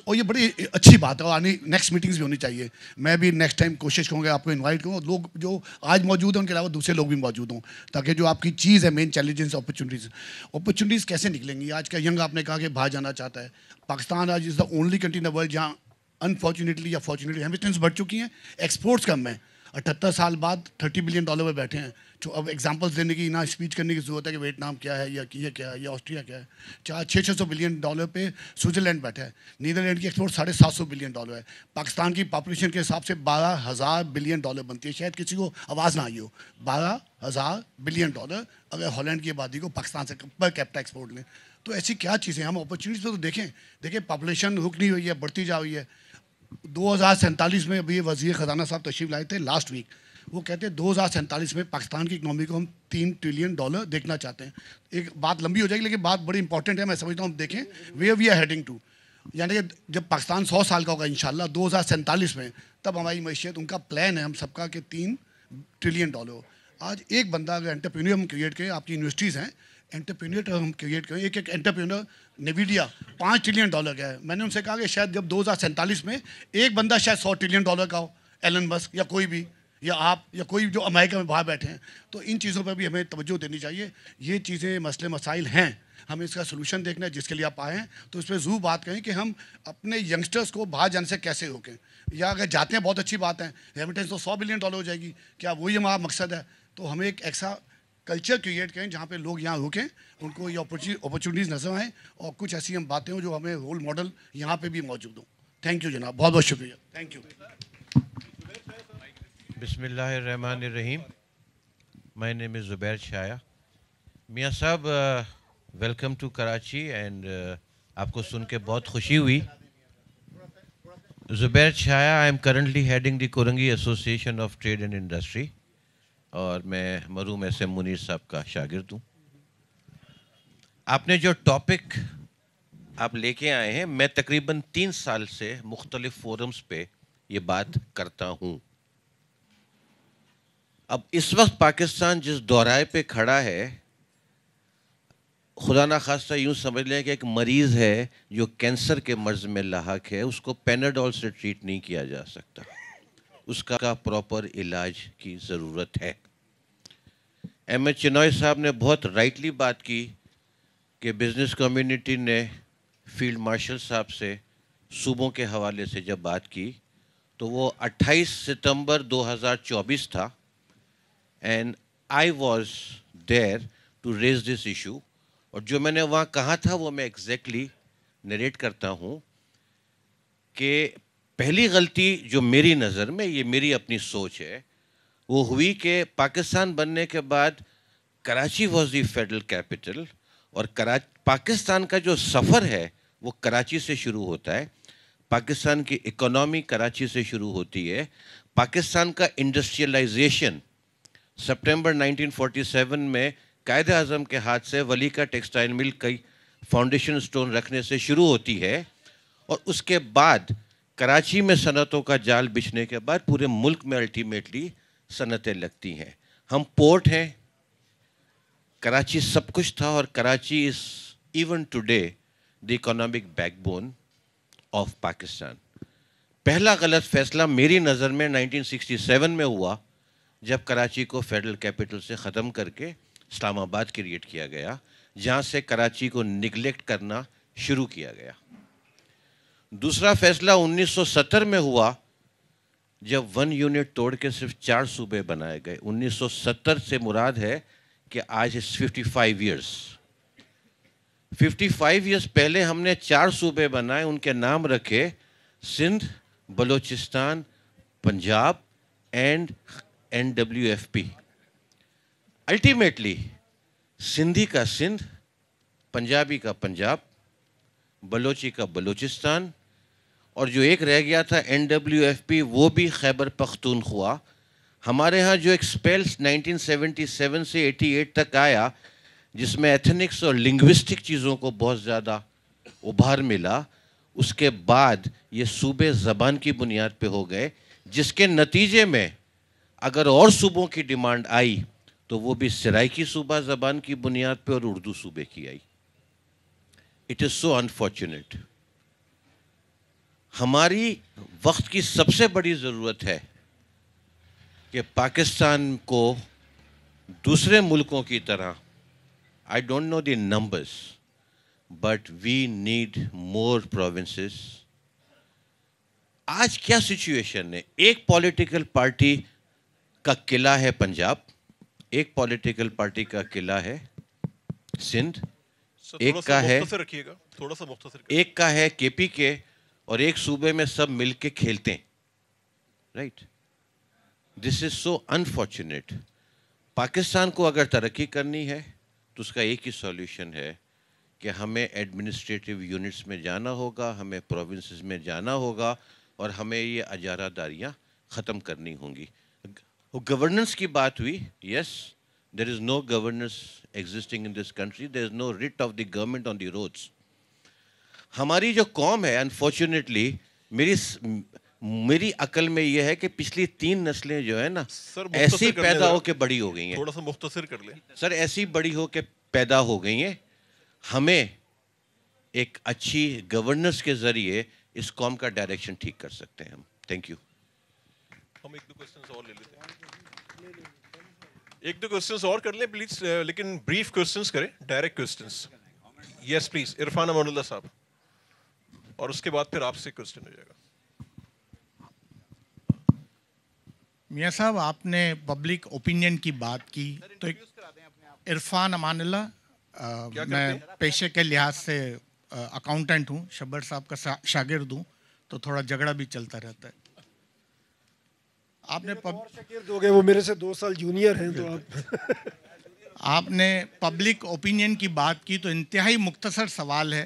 S8: اور یہ بڑی اچھی بات ہے, اور آنے نیکسٹ میٹنگز بھی ہونی چاہیے. میں بھی نیکسٹ ٹائم کوشش کروں گا آپ کو انوائٹ کروں, لوگ جو آج موجود ہیں ان کے علاوہ دوسرے لوگ بھی موجود ہوں, تاکہ جو آپ کی چیز ہے مین چیلنجز, اپرچونیٹیز کیسے نکلیں گی. آج کا ینگ آپ نے کہا کہ باہر جانا چاہتا ہے. پاکستان آج is the only country in the world جہاں انفارچونیٹلی یا فارچونیٹلی ہیمیٹنس بڑھ چکی ہیں, ایکسپورٹس کم ہیں. 78 سال بعد $30 بلین پہ بیٹھے ہیں. جو اب ایگزامپلس دینے کی نہ اسپیچ کرنے کی ضرورت ہے کہ ویتنام کیا ہے, یا یہ کیا ہے, یا آسٹریا کیا ہے. 600 بلین ڈالر پہ سوئٹزرلینڈ بیٹھا ہے. نیدرلینڈ کی ایکسپورٹ $750 بلین ہے. پاکستان کی پاپولیشن کے حساب سے $12,000 بلین بنتی ہے. شاید کسی کو آواز نہ آئی ہو, $12,000 بلین اگر ہالینڈ کی آبادی کو پاکستان سے پر کیپٹا ایکسپورٹ لیں. تو ایسی کیا چیزیں, ہم اپرچونیٹیز پہ تو دیکھیں پاپولیشن رک نہیں ہوئی ہے, بڑھتی جا رہی ہے. 2047 میں ابھی وزیر خزانہ صاحب تشریف لائے تھے لاسٹ ویک, وہ کہتے ہیں 2047 میں پاکستان کی اکنامی کو ہم $3 ٹریلین دیکھنا چاہتے ہیں. ایک بات لمبی ہو جائے گی لیکن بات بڑی امپورٹنٹ ہے, میں سمجھتا ہوں دیکھیں where we are heading to. یعنی کہ جب پاکستان 100 سال کا ہوگا انشاءاللہ 2047 میں, تب ہماری معیشت, ان کا پلان ہے ہم سب کا کہ $3 ٹریلین. آج ایک بندہ اگر انٹرپرینور ہم کریٹ کریں, آپ کی یونیورسٹیز ہیں, انٹرپرینور ہم کریٹ کریں, ایک انٹرپرینور نیویڈیا $5 ٹریلین کا ہے. میں نے ان سے کہا کہ شاید جب 2047 میں ایک بندہ شاید $100 ٹریلین کا ہو, ایلن مسک یا کوئی بھی, یا آپ یا کوئی جو امریکہ میں باہر بیٹھے ہیں. تو ان چیزوں پہ بھی ہمیں توجہ دینی چاہیے. یہ چیزیں مسئلے مسائل ہیں, ہمیں اس کا سلوشن دیکھنا ہے, جس کے لیے آپ آئے ہیں. تو اس پہ ضرور بات کریں کہ ہم اپنے ینگسٹرز کو باہر جانے سے کیسے روکیں, یا اگر جاتے ہیں بہت اچھی بات ہے, ریمیٹنس تو $100 بلین ہو جائے گی, کیا وہی ہمارا مقصد ہے؟ تو ہمیں ایک ایسا کلچر کریٹ کریں جہاں پہ لوگ یہاں رکیں, ان کو یہ اپرچونیٹیز نظر آئیں, اور کچھ ایسی ہم باتیں ہوں جو ہمیں رول ماڈل یہاں پہ بھی موجود ہوں. تھینک یو جناب, بہت بہت شکریہ. Thank you.
S9: بسم اللہ الرحمن الرحیم. مائی نیم از زبیر شایا. میاں صاحب ویلکم ٹو کراچی, اینڈ آپ کو سن کے بہت خوشی ہوئی. Zubair Chhaya, I am currently heading the Korangi association of trade and industry, اور میں مرحوم ایس ایم منیر صاحب کا شاگرد ہوں. آپ نے جو ٹاپک آپ لے کے آئے ہیں, میں تقریباً 3 سال سے مختلف فورمز پہ یہ بات کرتا ہوں. اب اس وقت پاکستان جس دورائے پہ کھڑا ہے, خدا نخواستہ یوں سمجھ لیں کہ ایک مریض ہے جو کینسر کے مرض میں لاحق ہے, اس کو پیناڈول سے ٹریٹ نہیں کیا جا سکتا, اس کا پراپر علاج کی ضرورت ہے. ایم ایچ چنوئی صاحب نے بہت رائٹلی بات کی کہ بزنس کمیونٹی نے فیلڈ مارشل صاحب سے صوبوں کے حوالے سے جب بات کی تو وہ 28 ستمبر 2024 تھا, and I was there to raise this issue. اور جو میں نے وہاں کہا تھا وہ میں ایگزیکٹلی نریٹ کرتا ہوں کہ پہلی غلطی جو میری نظر میں, یہ میری اپنی سوچ ہے, وہ ہوئی کہ پاکستان بننے کے بعد Karachi was the federal capital, اور پاکستان کا جو سفر ہے وہ کراچی سے شروع ہوتا ہے. پاکستان کی اکنامی کراچی سے شروع ہوتی ہے. پاکستان کا انڈسٹریلائزیشن سپٹمبر 1947 میں قائد اعظم کے ہاتھ سے ولی کا ٹیکسٹائل مل کئی فاؤنڈیشن سٹون رکھنے سے شروع ہوتی ہے, اور اس کے بعد کراچی میں صنعتوں کا جال بچھنے کے بعد پورے ملک میں الٹیمیٹلی صنعتیں لگتی ہیں. ہم پورٹ ہیں, کراچی سب کچھ تھا, اور Karachi is even today the economic back bone of Pakistan. پہلا غلط فیصلہ میری نظر میں 1967 میں ہوا جب کراچی کو فیڈرل کیپٹل سے ختم کر کے اسلام آباد کریٹ کیا گیا, جہاں سے کراچی کو نگلیکٹ کرنا شروع کیا گیا. دوسرا فیصلہ 1970 میں ہوا جب 1 یونٹ توڑ کے صرف 4 صوبے بنائے گئے. 1970 سے مراد ہے کہ آج 55 ایئرس. 55 ایئرس پہلے ہم نے 4 صوبے بنائے, ان کے نام رکھے Sindh, Balochistan, Punjab and NWFP. Ultimately Sindhi کا سندھ, پنجابی کا پنجاب, بلوچی کا بلوچستان, اور جو ایک رہ گیا تھا NWFP وہ بھی خیبر پختونخوا. ہمارے ہاں جو ایک اسپیل 1977 سے 88 تک آیا جس میں ایتھنکس اور لنگوسٹک چیزوں کو بہت زیادہ ابھار ملا, اس کے بعد یہ صوبے زبان کی بنیاد پہ ہو گئے, جس کے نتیجے میں اگر اور صوبوں کی ڈیمانڈ آئی تو وہ بھی سرائیکی صوبہ زبان کی بنیاد پہ اور اردو صوبے کی آئی. It is so unfortunate. ہماری وقت کی سب سے بڑی ضرورت ہے کہ پاکستان کو دوسرے ملکوں کی طرح, I don't know the numbers, but we need more provinces. آج کیا سچویشن ہے, ایک پولیٹیکل پارٹی کا قلعہ ہے پنجاب, ایک پولیٹیکل پارٹی کا قلعہ ہے سندھ, ایک کا ہے ایک کا ہے KPK, اور ایک صوبے میں سب مل کے کھیلتے ہیں. رائٹ, دس از سو انفارچونیٹ. پاکستان کو اگر ترقی کرنی ہے تو اس کا ایک ہی سولیوشن ہے کہ ہمیں ایڈمنسٹریٹو یونٹس میں جانا ہوگا, ہمیں پروونسز میں جانا ہوگا, اور ہمیں یہ اجارہ داریاں ختم کرنی ہوں گی. گورننس کی بات ہوئی, yes, there is no governance existing in this country, there is no writ of the government on the roads. ہماری جو قوم ہے انفارچونیٹلی, میری عقل میں یہ ہے کہ پچھلی 3 نسلیں جو ہے نا ایسی پیدا ہو کے بڑی ہو گئی ہیں.
S2: تھوڑا سا مختصر کر لیں
S9: سر. ایسی بڑی ہو کے پیدا ہو گئی ہیں, ہمیں ایک اچھی گورننس کے ذریعے اس قوم کا ڈائریکشن ٹھیک کر سکتے ہیں ہم. Thank you.
S2: ہم 1-2 کوسچنز اور لے لیتے ہیں, 1-2 کوسچنز اور کر لیں پلیز, لیکن بریف کوسچنز کریں, direct questions. Yes please, Irfan Aman Ullah صاحب, اور اس کے بعد پھر آپ سے کوسچن ہو جائے گا.
S10: میاں صاحب, آپ نے پبلک اوپینین کی بات کی, تو عرفان امان اللہ, میں پیشے کے لحاظ سے اکاؤنٹنٹ ہوں, شبر صاحب کا شاگرد ہوں, تو تھوڑا جھگڑا بھی چلتا رہتا ہے. آپ نے
S1: شاگرد ہو گئے, وہ میرے سے 2 سال جونیئر ہیں, تو
S10: آپ نے پبلک اوپینین کی بات کی, تو انتہائی مختصر سوال ہے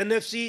S1: NFC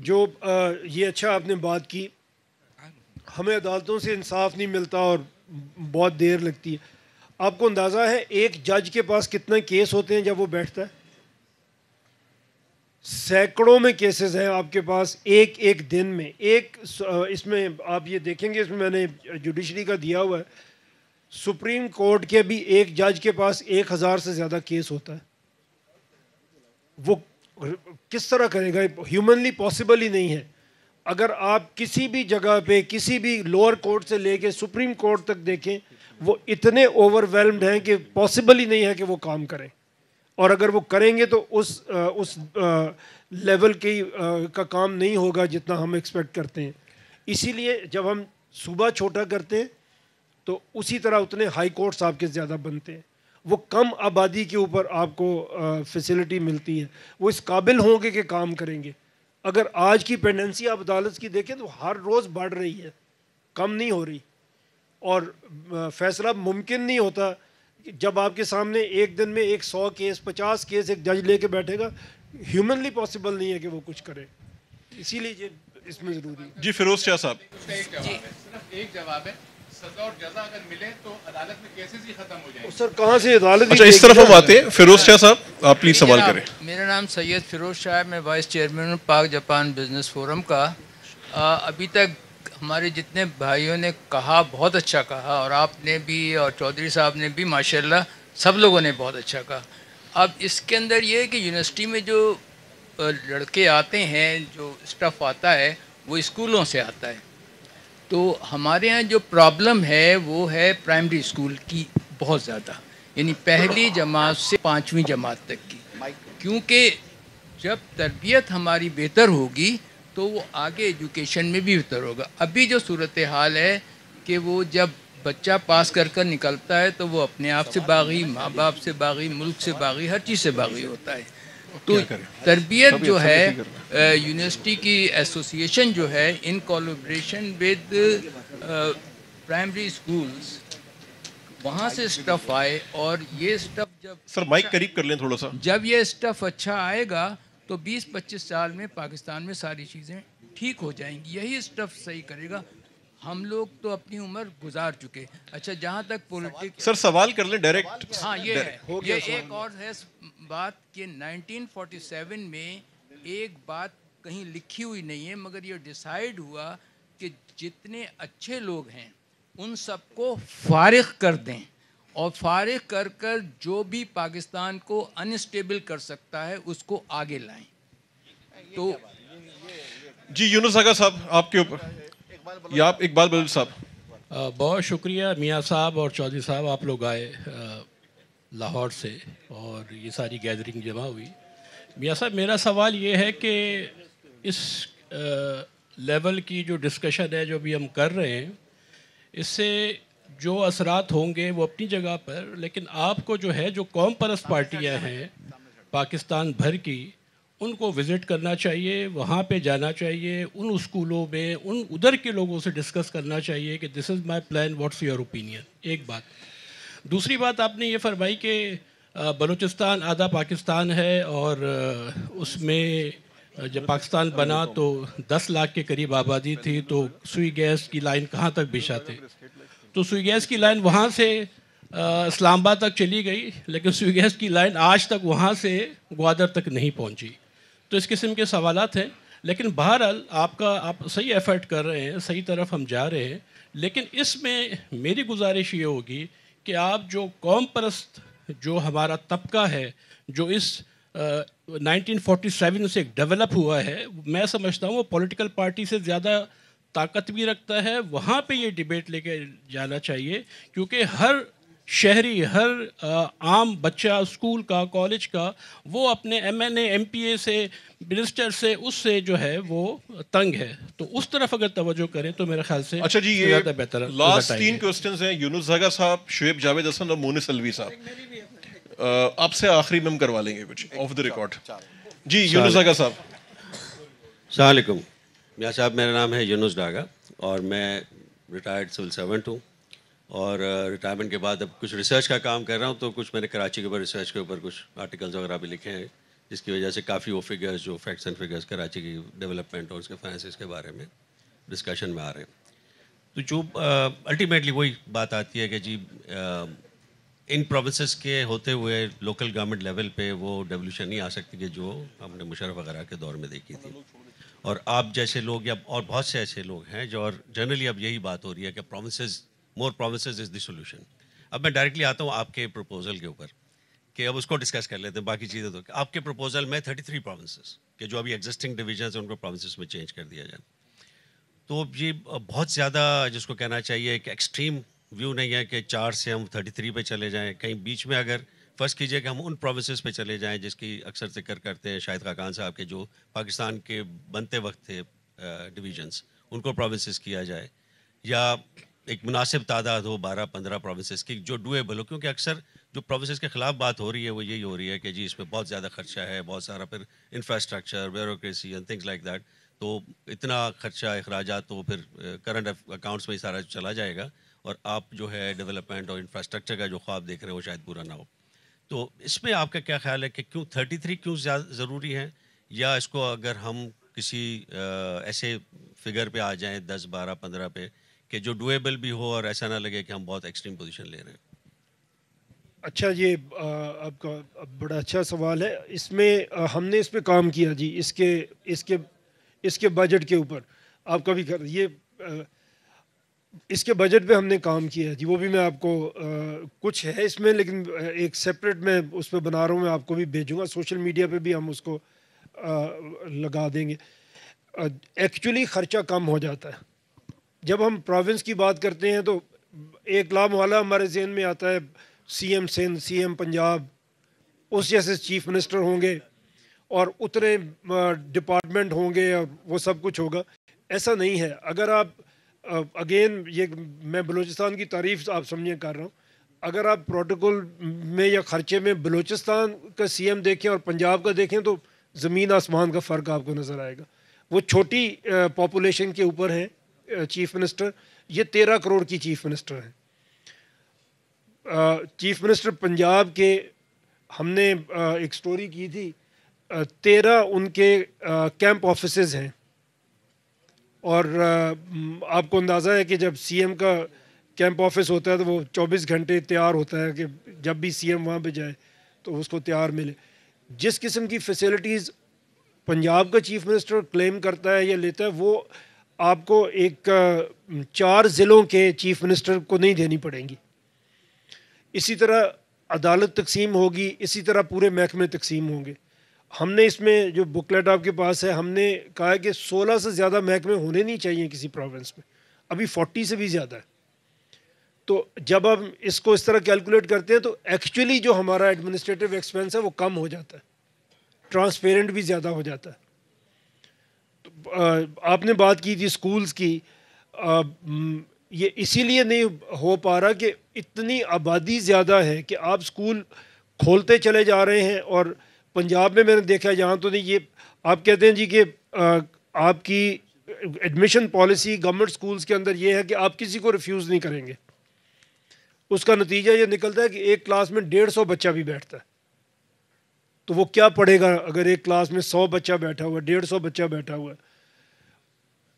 S1: جو یہ اچھا آپ نے بات کی, ہمیں عدالتوں سے انصاف نہیں ملتا اور بہت دیر لگتی ہے. آپ کو اندازہ ہے ایک جج کے پاس کتنے کیس ہوتے ہیں جب وہ بیٹھتا ہے؟ سینکڑوں میں کیسز ہیں آپ کے پاس ایک دن میں. اس میں آپ یہ دیکھیں گے, اس میں میں نے جوڈیشری کا دیا ہوا ہے, سپریم کورٹ کے بھی ایک جج کے پاس 1000 سے زیادہ کیس ہوتا ہے. وہ کس طرح کرے گا؟ ہیومنلی پاسبل ہی نہیں ہے. اگر آپ کسی بھی جگہ پہ کسی بھی لوور کورٹ سے لے کے سپریم کورٹ تک دیکھیں, وہ اتنے اوور ویلمڈ ہیں کہ پاسبل ہی نہیں ہے کہ وہ کام کریں. اور اگر وہ کریں گے تو اس لیول کا کام نہیں ہوگا جتنا ہم ایکسپیکٹ کرتے ہیں. اسی لیے جب ہم صوبہ چھوٹا کرتے ہیں تو اسی طرح اتنے ہائی کورٹس آپ کے زیادہ بنتے ہیں. وہ کم آبادی کے اوپر آپ کو فیسلٹی ملتی ہے. وہ اس قابل ہوں گے کہ کام کریں گے. اگر آج کی پینڈنسی آپ عدالت کی دیکھیں تو ہر روز بڑھ رہی ہے, کم نہیں ہو رہی. اور فیصلہ ممکن نہیں ہوتا جب آپ کے سامنے ایک دن میں 100 کیس 50 کیس ایک جج لے کے بیٹھے گا. ہیومنلی پاسبل نہیں ہے کہ وہ کچھ کرے. اسی لیے یہ اس میں ضروری ہے.
S2: جی فیروز شاہ صاحب.
S11: ایک جواب ہے, سزا اور جزا اگر ملے تو عدالت میں کیسز ہی ختم ہو جائے.
S1: سر کہاں سے عدالت؟
S2: اچھا اس طرف ہم آتے ہیں. فیروز شاہ صاحب آپ پلیز سوال کریں.
S12: میرا نام سید فیروز شاہ ہے, میں وائس چیئرمین ہوں پاک جاپان بزنس فورم کا. ابھی تک ہمارے جتنے بھائیوں نے کہا بہت اچھا کہا, اور آپ نے بھی اور چودھری صاحب نے بھی ماشاءاللہ سب لوگوں نے بہت اچھا کہا. اب اس کے اندر یہ ہے کہ یونیورسٹی میں جو لڑکے آتے ہیں, جو اسٹف آتا ہے وہ اسکولوں سے آتا ہے. تو ہمارے ہاں جو پرابلم ہے وہ ہے پرائمری اسکول کی بہت زیادہ, یعنی پہلی جماعت سے 5ویں جماعت تک کی. کیونکہ جب تربیت ہماری بہتر ہوگی تو وہ آگے ایجوکیشن میں بھی بہتر ہوگا. ابھی جو صورتحال ہے کہ وہ جب بچہ پاس کر نکلتا ہے تو وہ اپنے آپ سے باغی, ماں باپ سے باغی, ملک سے باغی, ہر چیز سے باغی ہوتا ہے. تو تربیت جو ہے یونیورسٹی کی ایسوسی ایشن جو ہے ان کولیبریشن ود پرائمری اسکولز, وہاں سے اسٹف آئے, اور یہ اسٹف جب
S2: سر مائک قریب کر لیں تھوڑا سا,
S12: جب یہ اسٹف اچھا آئے گا تو 20-25 سال میں پاکستان میں ساری چیزیں ٹھیک ہو جائیں گی. یہی اسٹف صحیح کرے گا. ہم لوگ تو اپنی عمر گزار چکے. اچھا جہاں تک پولیٹکس,
S2: سر سوال کر لیں ڈائریکٹ.
S12: ہاں یہ ہے, یہ ایک اور ہے بات کہ 1947 میں ایک بات کہیں لکھی ہوئی نہیں ہے, مگر یہ ڈیسائیڈ ہوا کہ جتنے اچھے لوگ ہیں ان سب کو فارغ کر دیں, اور فارغ کر جو بھی پاکستان کو انسٹیبل کر سکتا ہے اس کو آگے لائیں. تو
S2: جی یونس آغا صاحب آپ کے اوپر, یا آپ اقبال بلوچ صاحب.
S13: بہت شکریہ میاں صاحب اور چودھری صاحب, آپ لوگ آئے لاہور سے اور یہ ساری گیدرنگ جمع ہوئی. میاں صاحب میرا سوال یہ ہے کہ اس لیول کی جو ڈسکشن ہے جو بھی ہم کر رہے ہیں, اس سے جو اثرات ہوں گے وہ اپنی جگہ پر, لیکن آپ کو جو ہے جو قوم پرست پارٹیاں ہیں پاکستان بھر کی, ان کو وزٹ کرنا چاہیے, وہاں پہ جانا چاہیے, ان اسکولوں میں ان ادھر کے لوگوں سے ڈسکس کرنا چاہیے کہ this is my plan, what's your opinion. ایک بات. دوسری بات آپ نے یہ فرمائی کہ بلوچستان آدھا پاکستان ہے, اور اس میں جب پاکستان بنا تو 10 لاکھ کے قریب آبادی تھی, تو سوئی گیس کی لائن کہاں تک بچھاتے. تو سوئی گیس کی لائن وہاں سے اسلام آباد تک چلی گئی, لیکن سوئی گیس کی لائن آج تک وہاں سے گوادر تک نہیں پہنچی. تو اس قسم کے سوالات ہیں. لیکن بہرحال آپ صحیح ایفرٹ کر رہے ہیں, صحیح طرف ہم جا رہے ہیں, لیکن اس میں میری گزارش یہ ہوگی کہ آپ جو قوم پرست جو ہمارا طبقہ ہے, جو اس 1947 سے ڈیولپ ہوا ہے, میں سمجھتا ہوں وہ پولیٹیکل پارٹی سے زیادہ طاقت بھی رکھتا ہے. وہاں پہ یہ ڈیبیٹ لے کے جانا چاہیے, کیونکہ ہر شہری, ہر عام بچہ اسکول کا, کالج کا, وہ اپنے M N A M P A سے, منسٹر سے, اس سے جو ہے وہ تنگ ہے. تو اس طرف اگر توجہ کریں تو میرے خیال سے
S2: اچھا جی یہ
S13: زیادہ بہتر.
S2: لاسٹ 3 کوسچنز ہیں, یونس آغا صاحب, شعیب جاوید حسن اور مونس الوی صاحب. آپ سے آخری میں ہم کروا لیں گے کچھ آف دی ریکارڈ. جی یونس آغا صاحب.
S14: السلام علیکم میاں صاحب, میرا نام ہے یونس ڈاگا اور میں ریٹائرڈ سول سرونٹ ہوں, اور ریٹائرمنٹ کے بعد اب کچھ ریسرچ کا کام کر رہا ہوں. تو کچھ میں نے کراچی کے اوپر ریسرچ کے اوپر کچھ آرٹیکلز وغیرہ بھی لکھے ہیں, جس کی وجہ سے کافی وہ فگرز جو فیکٹس اینڈ فگرز کراچی کی ڈیولپمنٹ اور اس کے فائنانسز کے بارے میں ڈسکشن میں آ رہے ہیں. تو جو الٹیمیٹلی وہی بات آتی ہے کہ جی ان پروونسز کے ہوتے ہوئے لوکل گورنمنٹ لیول پہ وہ ڈیولوشن نہیں آ سکتی کہ جو ہم نے مشرف وغیرہ کے دور میں دیکھی تھی. اور آپ جیسے لوگ یا اور بہت سے ایسے لوگ ہیں جو اور جنرلی اب یہی بات ہو رہی ہے کہ provinces more provinces is the solution. اب میں ڈائریکٹلی آتا ہوں آپ کے پروپوزل کے اوپر کہ اب اس کو ڈسکس کر لیتے ہیں. باقی چیزیں تو آپ کے پروپوزل میں 33 پروونسز کہ جو ابھی ایگزسٹنگ ڈویژنز ہیں ان کو پروونسز میں چینج کر دیا جائے. تو یہ بہت زیادہ جس کو کہنا چاہیے کہ ایکسٹریم ویو نہیں ہے کہ 4 سے ہم 33 پہ چلے جائیں. کہیں بیچ میں اگر فرض کیجئے کہ ہم ان پروونسز پہ چلے جائیں جس کی اکثر ذکر کرتے ہیں شاہد خاقان صاحب کے جو پاکستان کے بنتے وقت تھے ڈویژنس, ان کو پروونسز کیا جائے, یا ایک مناسب تعداد ہو 12-15 پروونسز کی جو ڈویبل ہو. کیونکہ اکثر جو پروونسز کے خلاف بات ہو رہی ہے وہ یہی ہو رہی ہے کہ جی اس میں بہت زیادہ خرچہ ہے, بہت سارا پھر infrastructure, bureaucracy and things like that. تو اتنا خرچہ اخراجات تو پھر کرنٹ اکاؤنٹس میں ہی سارا چلا جائے گا اور آپ جو ہے ڈیولپمنٹ اور انفراسٹرکچر کا جو خواب دیکھ رہے ہیں وہ شاید پورا نہ ہو. تو اس میں آپ کا کیا خیال ہے کہ کیوں 33 کیوں ضروری ہے, یا اس کو اگر ہم کسی ایسے فگر پہ آ جائیں 10, 12, 15 پہ کہ جو ڈویبل بھی ہو اور ایسا نہ لگے کہ ہم بہت ایکسٹریم پوزیشن لے رہے ہیں.
S1: اچھا, یہ آپ کا بڑا اچھا سوال ہے. اس میں ہم نے اس پہ کام کیا جی, اس کے بجٹ کے اوپر آپ کا بھی اس کے بجٹ پہ ہم نے کام کیا جی. وہ بھی میں آپ کو کچھ ہے اس میں, لیکن ایک سیپریٹ میں اس پہ بنا رہا ہوں, میں آپ کو بھی بھیجوں گا. سوشل میڈیا پہ بھی ہم اس کو لگا دیں گے. ایکچولی خرچہ کم ہو جاتا ہے جب ہم پروونس کی بات کرتے ہیں. تو ایک لام والا ہمارے ذہن میں آتا ہے C M Sindh, C M Punjab, اس جیسے چیف منسٹر ہوں گے اور اتنے ڈپارٹمنٹ ہوں گے اور وہ سب کچھ ہوگا. ایسا نہیں ہے. اگر آپ اگین یہ میں بلوچستان کی تعریف آپ سمجھیں کر رہا ہوں, اگر آپ پروٹوکول میں یا خرچے میں بلوچستان کا سی ایم دیکھیں اور پنجاب کا دیکھیں تو زمین آسمان کا فرق آپ کو نظر آئے گا. وہ چھوٹی پاپولیشن کے اوپر ہیں چیف منسٹر, یہ 13 کروڑ کی چیف منسٹر ہیں. چیف منسٹر پنجاب کے ہم نے ایک سٹوری کی تھی, 13 ان کے کیمپ آفیسز ہیں. اور آپ کو اندازہ ہے کہ جب سی ایم کا کیمپ آفس ہوتا ہے تو وہ 24 گھنٹے تیار ہوتا ہے کہ جب بھی سی ایم وہاں پہ جائے تو اس کو تیار ملے. جس قسم کی فیسلٹیز پنجاب کا چیف منسٹر کلیم کرتا ہے یا لیتا ہے وہ آپ کو ایک 4 ضلعوں کے چیف منسٹر کو نہیں دینی پڑیں گی. اسی طرح عدالت تقسیم ہوگی, اسی طرح پورے محکمے تقسیم ہوں گے. ہم نے اس میں جو بکلیٹ آپ کے پاس ہے, ہم نے کہا کہ 16 سے زیادہ محکمے ہونے نہیں چاہیے کسی پروونس میں, ابھی 40 سے بھی زیادہ ہے. تو جب ہم اس کو اس طرح کیلکولیٹ کرتے ہیں تو ایکچولی جو ہمارا ایڈمنسٹریٹو ایکسپینس ہے وہ کم ہو جاتا ہے, ٹرانسپیرنٹ بھی زیادہ ہو جاتا ہے. آپ نے بات کی تھی سکولز کی, یہ اسی لیے نہیں ہو پا رہا کہ اتنی آبادی زیادہ ہے کہ آپ سکول کھولتے چلے جا رہے ہیں. اور پنجاب میں نے دیکھا یہاں تو نہیں, یہ آپ کہتے ہیں جی کہ آپ کی ایڈمیشن پالیسی گورنمنٹ سکولز کے اندر یہ ہے کہ آپ کسی کو ریفیوز نہیں کریں گے. اس کا نتیجہ یہ نکلتا ہے کہ ایک کلاس میں 150 بچہ بھی بیٹھتا ہے, تو وہ کیا پڑھے گا اگر ایک کلاس میں 100 بچہ بیٹھا ہوا ہے, 150 بچہ بیٹھا ہوا ہے.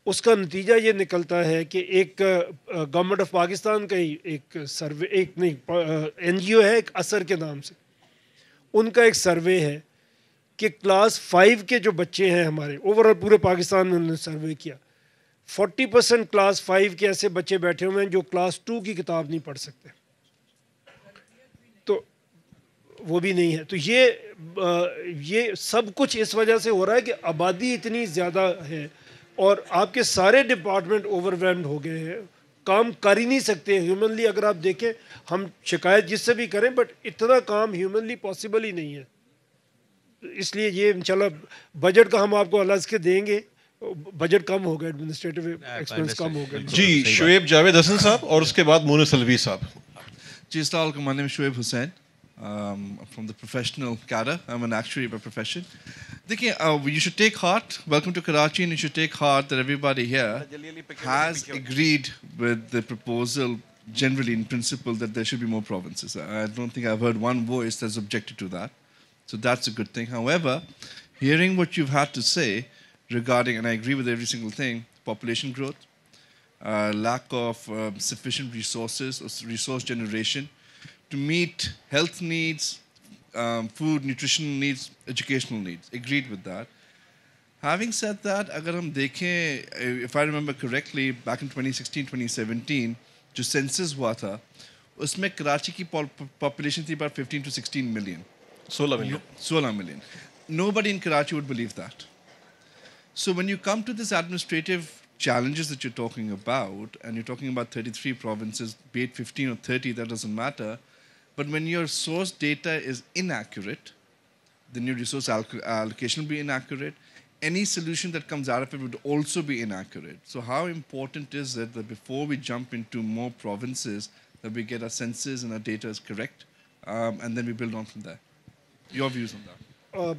S1: اس کا نتیجہ یہ نکلتا ہے کہ ایک گورنمنٹ آف پاکستان کا ہی ایک سروے, ایک نہیں این جی او ہے ایک اثر کے نام سے, ان کا ایک سروے ہے کہ کلاس 5 کے جو بچے ہیں ہمارے اوور آل پورے پاکستان میں انہوں نے سروے کیا, 40% کلاس 5 کے ایسے بچے بیٹھے ہوئے ہیں جو کلاس 2 کی کتاب نہیں پڑھ سکتے, تو وہ بھی نہیں ہے. تو یہ سب کچھ اس وجہ سے ہو رہا ہے کہ آبادی اتنی زیادہ ہے اور آپ کے سارے ڈپارٹمنٹ اوور ویلمڈ ہو گئے ہیں, کام کر ہی نہیں سکتے ہیومنلی. اگر آپ دیکھیں ہم شکایت جس سے بھی کریں بٹ اتنا کام ہیومنلی پاسبل ہی نہیں ہے. اس لیے یہ انشاءاللہ بجٹ کا ہم آپ کو الگ کے دیں گے, بجٹ کم ہوگا, ایڈمنسٹریٹو ایکسپینس کم ہوگا.
S15: جی شعیب جاوید حسن صاحب اور اس کے بعد مونس الوی صاحب.
S16: جی السلام علیکم, my name is Shoaib Hussain. From the professional cadre. I'm an actuary by profession. Dekhiye, you should take heart. Welcome to Karachi, and you should take heart that everybody here has agreed with the proposal generally in principle that there should be more provinces. I don't think I've heard one voice that's objected to that. So that's a good thing. However, hearing what you've had to say regarding, and I agree with every single thing, population growth, lack of sufficient resources or resource generation to meet health needs, food, nutritional needs, educational needs. Agreed with that. Having said that, agar hum dekhein, if I remember correctly, back in 2016, 2017, jo census hua tha, usme Karachi ki population thi about 15 to 16 million.
S15: 16 million.
S16: 16 million. Nobody in Karachi would believe that. So when you come to this administrative challenges that you're talking about, and you're talking about 33 provinces, be it 15 or 30, that doesn't matter, but when your source data is inaccurate, then your resource allocation will be inaccurate. Any solution that comes out of it would also be inaccurate. So how important is it that before we jump into more provinces, that we get our census and our data is correct, and then we build on from there? Your views on that?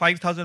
S17: 5000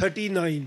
S1: 39.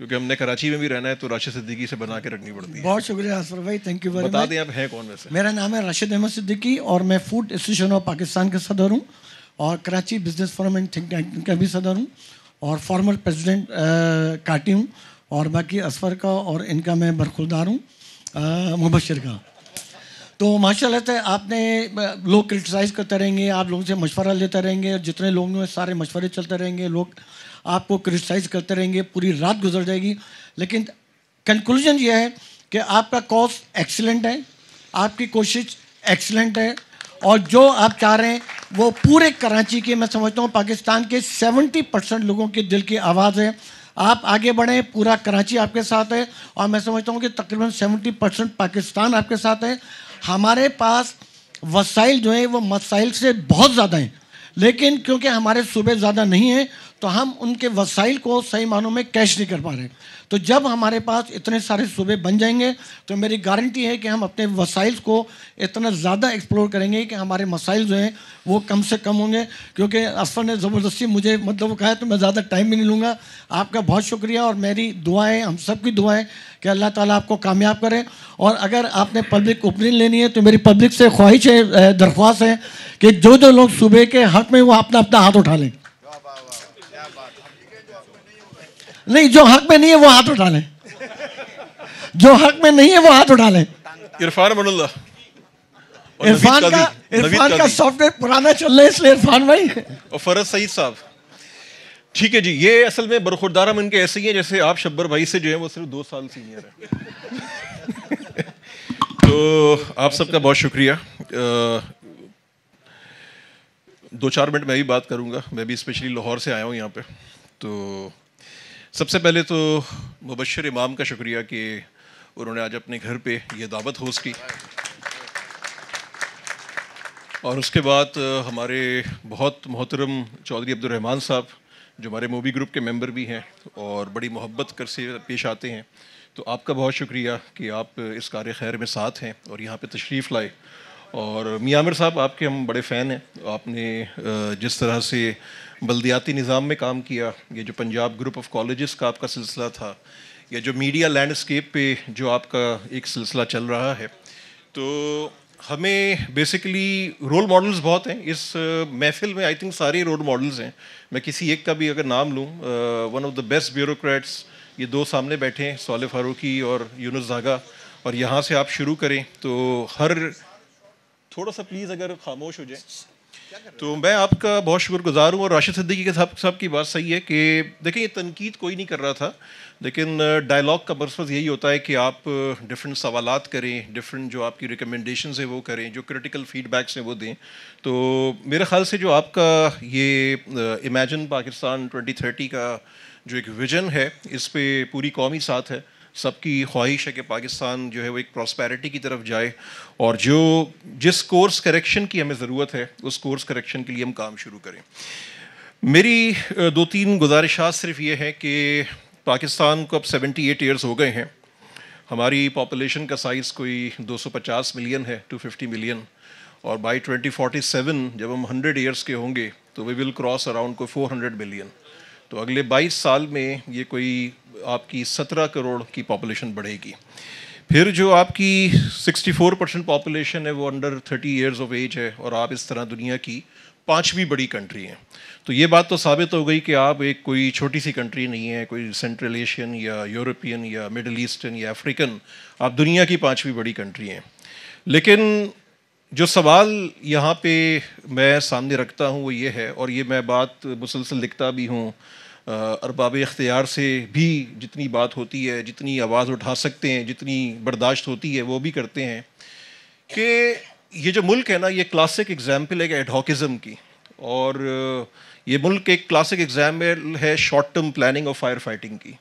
S15: کیونکہ ہم نے کراچی میں بھی رہنا ہے تو راشد صدیقی سے بنا کے رکھنی پڑتی ہے.
S18: بہت شکریہ اسفر بھائی, تھینک یو ویری مچ.
S15: بتا دیں آپ ہیں کون ویسے؟
S18: میرا نام ہے راشد احمد صدیقی اور میں فوڈ ایسوسیشن آف پاکستان کا صدر ہوں اور Karachi business forum and think tank کا بھی صدر ہوں اور فارمر پریزیڈنٹ کاٹی ہوں اور باقی اسفر کا اور ان کا میں برخوردار ہوں, مبشر کا. تو ماشاء اللہ سے آپ نے لوگ کرٹیسائز کرتے رہیں گے, آپ لوگوں سے مشورہ لیتے رہیں گے, جتنے لوگوں میں سارے مشورے چلتے رہیں گے, لوگ آپ کو کرٹیسائز کرتے رہیں گے, پوری رات گزر جائے گی. لیکن کنکلوژن یہ ہے کہ آپ کا کاز ایکسیلنٹ ہے, آپ کی کوشش ایکسیلنٹ ہے اور جو آپ چاہ رہے ہیں وہ پورے کراچی کے, میں سمجھتا ہوں پاکستان کے 70% لوگوں کے دل کی آواز ہے. آپ آگے بڑھیں, پورا کراچی آپ کے ساتھ ہے اور میں سمجھتا ہوں کہ تقریباً 70% پاکستان آپ کے ساتھ ہے. ہمارے پاس وسائل جو ہیں وہ مسائل سے بہت زیادہ ہیں, لیکن کیونکہ ہمارے صوبے زیادہ نہیں ہیں تو ہم ان کے وسائل کو صحیح معنوں میں کیش نہیں کر پا رہے. تو جب ہمارے پاس اتنے سارے صوبے بن جائیں گے تو میری گارنٹی ہے کہ ہم اپنے وسائل کو اتنا زیادہ ایکسپلور کریں گے کہ ہمارے مسائل جو ہیں وہ کم سے کم ہوں گے. کیونکہ اسفر نے زبردستی مجھے مطلب کہا ہے تو میں زیادہ ٹائم بھی نہیں لوں گا. آپ کا بہت شکریہ اور میری دعائیں, ہم سب کی دعائیں کہ اللہ تعالیٰ آپ کو کامیاب کرے. اور اگر آپ نے پبلک اوپینین لینی ہے تو میری پبلک سے خواہش ہے, درخواست ہے کہ جو لوگ صوبے کے حق میں وہ اپنا اپنا ہاتھ اٹھا لیں. نہیں, جو حق میں نہیں ہے وہ ہاتھ اٹھا لیں, جو حق میں نہیں ہے وہ ہاتھ اٹھا لیں.
S15: عرفان من اللہ,
S18: عرفان کا سافٹ ویئر پرانا چل رہا ہے اس لیے عرفان بھائی
S15: اور فرض سعید صاحب. ٹھیک ہے جی, یہ اصل میں برخوردار ہم ان کے ایسے ہی ہیں جیسے آپ شبر بھائی سے جو ہے وہ صرف 2 سال سینئر ہیں. تو آپ سب کا بہت شکریہ. 2-4 منٹ میں بھی بات کروں گا, میں بھی اسپیشلی لاہور سے آیا ہوں یہاں پہ. تو سب سے پہلے تو مبشر امام کا شکریہ کہ انہوں نے آج اپنے گھر پہ یہ دعوت ہوسٹ کی, اور اس کے بعد ہمارے بہت محترم چودھری عبد الرحمن صاحب جو ہمارے موبی گروپ کے ممبر بھی ہیں اور بڑی محبت کر سے پیش آتے ہیں. تو آپ کا بہت شکریہ کہ آپ اس کار خیر میں ساتھ ہیں اور یہاں پہ تشریف لائے. اور میاں عامر صاحب, آپ کے ہم بڑے فین ہیں. آپ نے جس طرح سے بلدیاتی نظام میں کام کیا, یہ جو پنجاب گروپ آف کالجز کا آپ کا سلسلہ تھا, یا جو میڈیا لینڈسکیپ پہ جو آپ کا ایک سلسلہ چل رہا ہے, تو ہمیں بیسیکلی رول ماڈلز بہت ہیں اس محفل میں. آئی تھنک سارے رول ماڈلز ہیں. میں کسی ایک کا بھی اگر نام لوں, one of the best bureaucrats یہ 2 سامنے بیٹھے ہیں, صالح فاروقی اور یونس زاگا, اور یہاں سے آپ شروع کریں تو ہر تھوڑا سا پلیز اگر خاموش ہو جائیں. تو میں آپ کا بہت شکر گزار ہوں. اور راشد صدیقی کے صاحب کی بات صحیح ہے کہ دیکھیں یہ تنقید کوئی نہیں کر رہا تھا, لیکن ڈائلاگ کا مرکز یہی ہوتا ہے کہ آپ ڈفرینٹ سوالات کریں, ڈفرینٹ جو آپ کی ریکمنڈیشنز ہیں وہ کریں, جو کرٹیکل فیڈ بیکس ہیں وہ دیں. تو میرے خیال سے جو آپ کا یہ امیجن پاکستان 2030 کا جو ایک ویژن ہے, اس پہ پوری قوم ہی ساتھ ہے. سب کی خواہش ہے کہ پاکستان جو ہے وہ ایک پراسپیرٹی کی طرف جائے, اور جس کورس کریکشن کی ہمیں ضرورت ہے اس کورس کریکشن کے لیے ہم کام شروع کریں. میری 2-3 گزارشات صرف یہ ہے کہ پاکستان کو اب 78 ایئرز ہو گئے ہیں. ہماری پاپولیشن کا سائز کوئی 250 ملین ہے, 250 ملین, اور بائی 2047 جب ہم 100 ایئرس کے ہوں گے تو وی ول کراس اراؤنڈ کوئی 400 ملین. تو اگلے 22 سال میں یہ کوئی آپ کی 17 کروڑ کی پاپولیشن بڑھے گی. پھر جو آپ کی 64% پاپولیشن ہے وہ انڈر 30 ایئرز آف ایج ہے, اور آپ اس طرح دنیا کی 5ویں بڑی کنٹری ہیں. تو یہ بات تو ثابت ہو گئی کہ آپ ایک کوئی چھوٹی سی کنٹری نہیں ہے, کوئی سینٹرل ایشین یا یورپین یا مڈل ایسٹرن یا افریقن, آپ دنیا کی 5ویں بڑی کنٹری ہیں. لیکن جو سوال یہاں پہ میں سامنے رکھتا ہوں وہ یہ ہے, اور یہ میں بات مسلسل لکھتا بھی ہوں, ارباب اختیار سے بھی جتنی بات ہوتی ہے, جتنی آواز اٹھا سکتے ہیں, جتنی برداشت ہوتی ہے وہ بھی کرتے ہیں, کہ یہ جو ملک ہے نا یہ کلاسک ایگزامپل ہے کہ ایڈہاکزم کی, اور یہ ملک ایک کلاسک ایگزامپل ہے شارٹ ٹرم پلاننگ اور فائر فائٹنگ کی.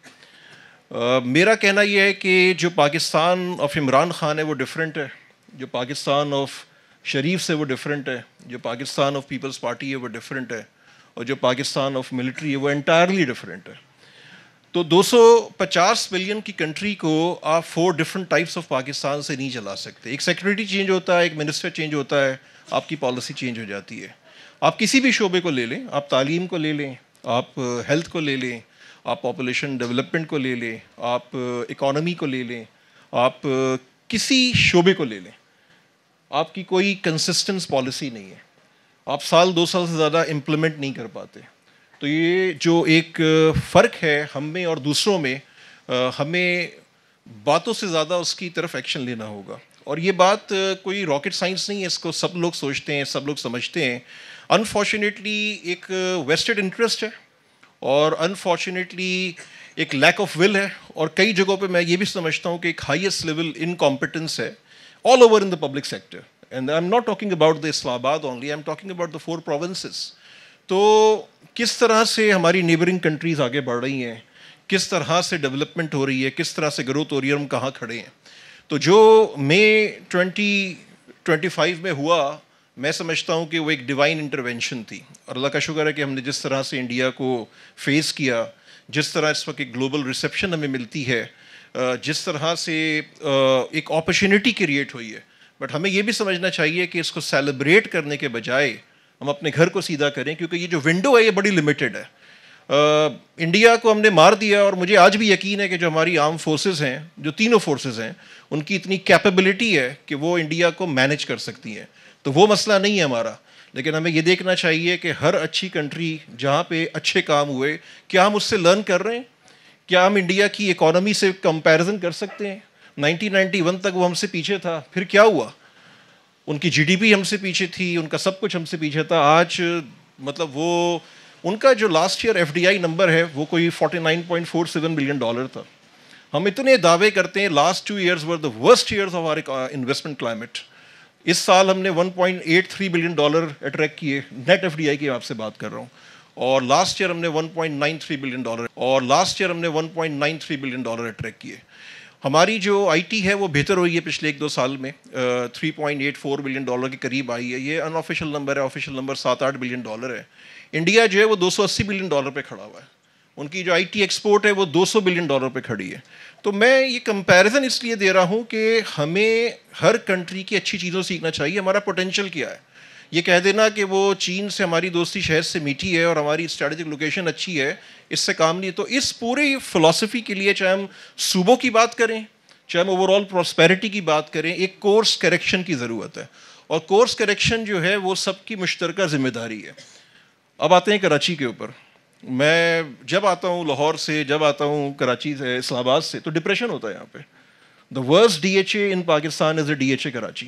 S15: میرا کہنا یہ ہے کہ جو پاکستان آف عمران خان ہے وہ ڈیفرنٹ ہے, جو پاکستان آف شریف سے وہ ڈیفرنٹ ہے, جو پاکستان آف پیپلز پارٹی ہے وہ ڈیفرنٹ ہے, اور جو پاکستان آف ملٹری ہے وہ انٹائرلی ڈیفرنٹ ہے. تو 250 ملین کی کنٹری کو آپ 4 ڈفرنٹ ٹائپس آف پاکستان سے نہیں چلا سکتے. ایک سیکرٹری چینج ہوتا ہے, ایک منسٹر چینج ہوتا ہے, آپ کی پالیسی چینج ہو جاتی ہے. آپ کسی بھی شعبے کو لے لیں, آپ تعلیم کو لے لیں, آپ ہیلتھ کو لے لیں, آپ پاپولیشن ڈیولپمنٹ کو لے لیں, آپ اکانومی کو لے لیں, آپ کسی شعبے کو لے لیں, آپ کی کوئی کنسسٹنس پالیسی نہیں ہے, آپ سال 2 سال سے زیادہ امپلیمنٹ نہیں کر پاتے. تو یہ جو ایک فرق ہے ہم میں اور دوسروں میں, ہمیں باتوں سے زیادہ اس کی طرف ایکشن لینا ہوگا. اور یہ بات کوئی راکٹ سائنس نہیں ہے, اس کو سب لوگ سوچتے ہیں, سب لوگ سمجھتے ہیں. انفارچونیٹلی ایک ویسٹڈ انٹرسٹ ہے, اور انفارچونیٹلی ایک لیک آف ول ہے, اور کئی جگہوں پہ میں یہ بھی سمجھتا ہوں کہ ایک ہائیسٹ لیول انکمپیٹنس ہے all over in the public sector. And I'm not talking about the Islamabad only, I'm talking about the 4 provinces. تو کس طرح سے ہماری نیبرنگ کنٹریز آگے بڑھ رہی ہیں, کس طرح سے ڈیولپمنٹ ہو رہی ہے, کس طرح سے گروتھ ہو رہی ہے, ہم کہاں کھڑے ہیں. تو جو مئی 2025 میں ہوا, میں سمجھتا ہوں کہ وہ ایک ڈیوائن انٹروینشن تھی, اور اللہ کا شکر ہے کہ ہم نے جس طرح سے انڈیا کو فیس کیا, جس طرح اس وقت ایک گلوبل ریسیپشن ہمیں ملتی ہے, جس طرح سے ایک اپرچونٹی کریٹ ہوئی ہے. بٹ ہمیں یہ بھی سمجھنا چاہیے کہ اس کو سیلیبریٹ کرنے کے بجائے ہم اپنے گھر کو سیدھا کریں, کیونکہ یہ جو ونڈو ہے یہ بڑی لمیٹڈ ہے. انڈیا کو ہم نے مار دیا, اور مجھے آج بھی یقین ہے کہ جو ہماری آرم فورسز ہیں, جو تینوں فورسز ہیں, ان کی اتنی کیپیبلٹی ہے کہ وہ انڈیا کو مینیج کر سکتی ہیں. تو وہ مسئلہ نہیں ہے ہمارا, لیکن ہمیں یہ دیکھنا چاہیے کہ ہر اچھی کنٹری جہاں پہ اچھے کام ہوئے, کیا ہم اس سے لرن کر رہے ہیں, کیا ہم انڈیا کی اکانومی سے کمپیریزن کر سکتے ہیں. 1991 تک وہ ہم سے پیچھے تھا, پھر کیا ہوا, ان کی جی ڈی پی ہم سے پیچھے تھی, ان کا سب کچھ ہم سے پیچھے تھا. آج مطلب وہ ان کا جو last year F D I number ہے وہ کوئی $49.47 بلین تھا. ہم اتنے دعوے کرتے ہیں last 2 years were the worst years of our investment climate. اس سال ہم نے $1.83 بلین اٹریکٹ کیے, نیٹ ایف ڈی آئی کی آپ سے بات کر رہا ہوں, اور لاسٹ ایئر ہم نے $1.93 بلین اٹریکٹ کیے. ہماری جو آئی ٹی ہے وہ بہتر ہوئی ہے پچھلے 1-2 سال میں, $3.84 بلین کے قریب آئی ہے. یہ ان آفیشیل نمبر ہے, آفیشیل نمبر $7-8 بلین ہے. انڈیا جو ہے وہ $280 بلین پہ کھڑا ہوا ہے, ان کی جو آئی ٹی ایکسپورٹ ہے وہ $200 بلین پہ کھڑی ہے. تو میں یہ کمپیریزن اس لیے دے رہا ہوں کہ ہمیں ہر کنٹری کی اچھی چیزوں سیکھنا چاہیے. ہمارا پوٹینشیل کیا ہے, یہ کہہ دینا کہ وہ چین سے ہماری دوستی شہد سے میٹھی ہے اور ہماری اسٹریٹجک لوکیشن اچھی ہے, اس سے کام نہیں. تو اس پوری فلسفی کے لیے چاہے ہم صوبوں کی بات کریں, چاہے ہم اوور آل پراسپیرٹی کی بات کریں, ایک کورس کریکشن کی ضرورت ہے, اور کورس کریکشن جو ہے وہ سب کی مشترکہ ذمہ داری ہے. اب آتے ہیں کراچی کے اوپر. میں جب آتا ہوں لاہور سے, جب آتا ہوں کراچی سے, اسلام آباد سے, تو ڈپریشن ہوتا ہے یہاں پہ. The worst D H A in Pakistan is a D H A Karachi,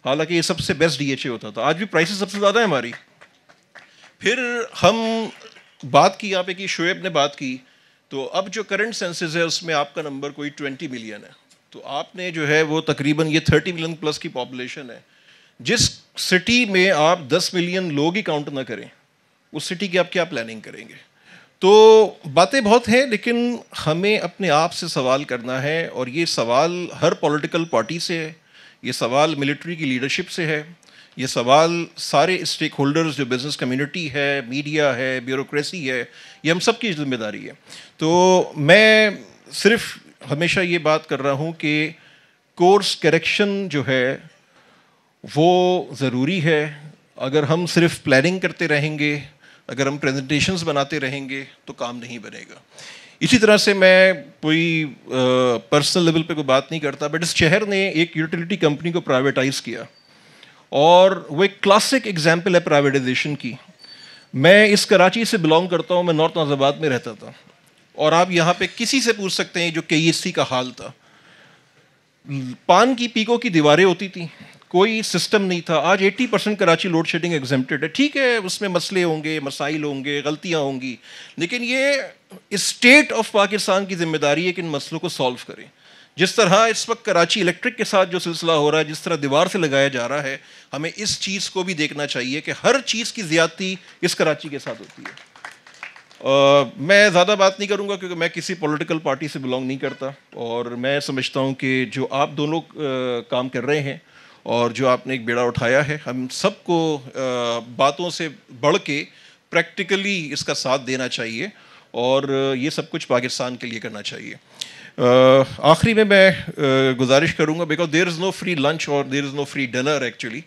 S15: حالانکہ یہ سب سے بیسٹ ڈی ایچ اے ہوتا تھا. آج بھی پرائسز سب سے زیادہ ہے ہماری. پھر ہم بات کی یہاں پہ کہ شعیب نے بات کی, تو اب جو کرنٹ سینسز ہے اس میں آپ کا نمبر کوئی 20 ملین ہے. تو آپ نے جو ہے وہ تقریباً یہ 30 ملین پلس کی پاپولیشن ہے. جس سٹی میں آپ 10 ملین لوگ ہی کاؤنٹ نہ کریں, اس سٹی کی آپ کیا پلاننگ کریں گے. تو باتیں بہت ہیں, لیکن ہمیں اپنے آپ سے سوال کرنا ہے, اور یہ سوال ہر پولیٹیکل پارٹی سے ہے, یہ سوال ملٹری کی لیڈرشپ سے ہے, یہ سوال سارے اسٹیک ہولڈرز جو بزنس کمیونٹی ہے, میڈیا ہے, بیوروکریسی ہے, یہ ہم سب کی ذمہ داری ہے. تو میں صرف ہمیشہ یہ بات کر رہا ہوں کہ کورس کریکشن جو ہے وہ ضروری ہے. اگر ہم صرف پلاننگ کرتے رہیں گے, اگر ہم پریزنٹیشنز بناتے رہیں گے تو کام نہیں بنے گا. اسی طرح سے میں کوئی پرسنل لیول پہ کوئی بات نہیں کرتا, بٹ اس شہر نے ایک یوٹیلیٹی کمپنی کو پرائیویٹائز کیا, اور وہ ایک کلاسک ایگزامپل ہے پرائیویٹائزیشن کی. میں اس کراچی سے بلانگ کرتا ہوں, میں نارتھ ناز آباد میں رہتا تھا, اور آپ یہاں پہ کسی سے پوچھ سکتے ہیں جو KEC کا حال تھا. پان کی پیکوں کی دیواریں ہوتی تھیں, کوئی سسٹم نہیں تھا. آج 80% کراچی لوڈ شیڈنگ ایگزمپٹڈ ہے. ٹھیک ہے, اس میں مسئلے ہوں گے, مسائل ہوں گے, غلطیاں ہوں گی, لیکن یہ اسٹیٹ آف پاکستان کی ذمہ داری ہے کہ ان مسئلوں کو سالو کریں. جس طرح اس وقت کراچی الیکٹرک کے ساتھ جو سلسلہ ہو رہا ہے, جس طرح دیوار سے لگایا جا رہا ہے, ہمیں اس چیز کو بھی دیکھنا چاہیے کہ ہر چیز کی زیادتی اس کراچی کے ساتھ ہوتی ہے. میں زیادہ بات نہیں کروں گا کیونکہ میں کسی پولیٹیکل پارٹی سے بلانگ نہیں کرتا, اور میں سمجھتا ہوں کہ جو آپ دونوں کام کر رہے ہیں اور جو آپ نے ایک بیڑا اٹھایا ہے, ہم سب کو باتوں سے بڑھ کے پریکٹیکلی اس کا ساتھ دینا چاہیے, اور یہ سب کچھ پاکستان کے لیے کرنا چاہیے. آخری میں گزارش کروں گا, because there is no free lunch اور there is no free dinner actually.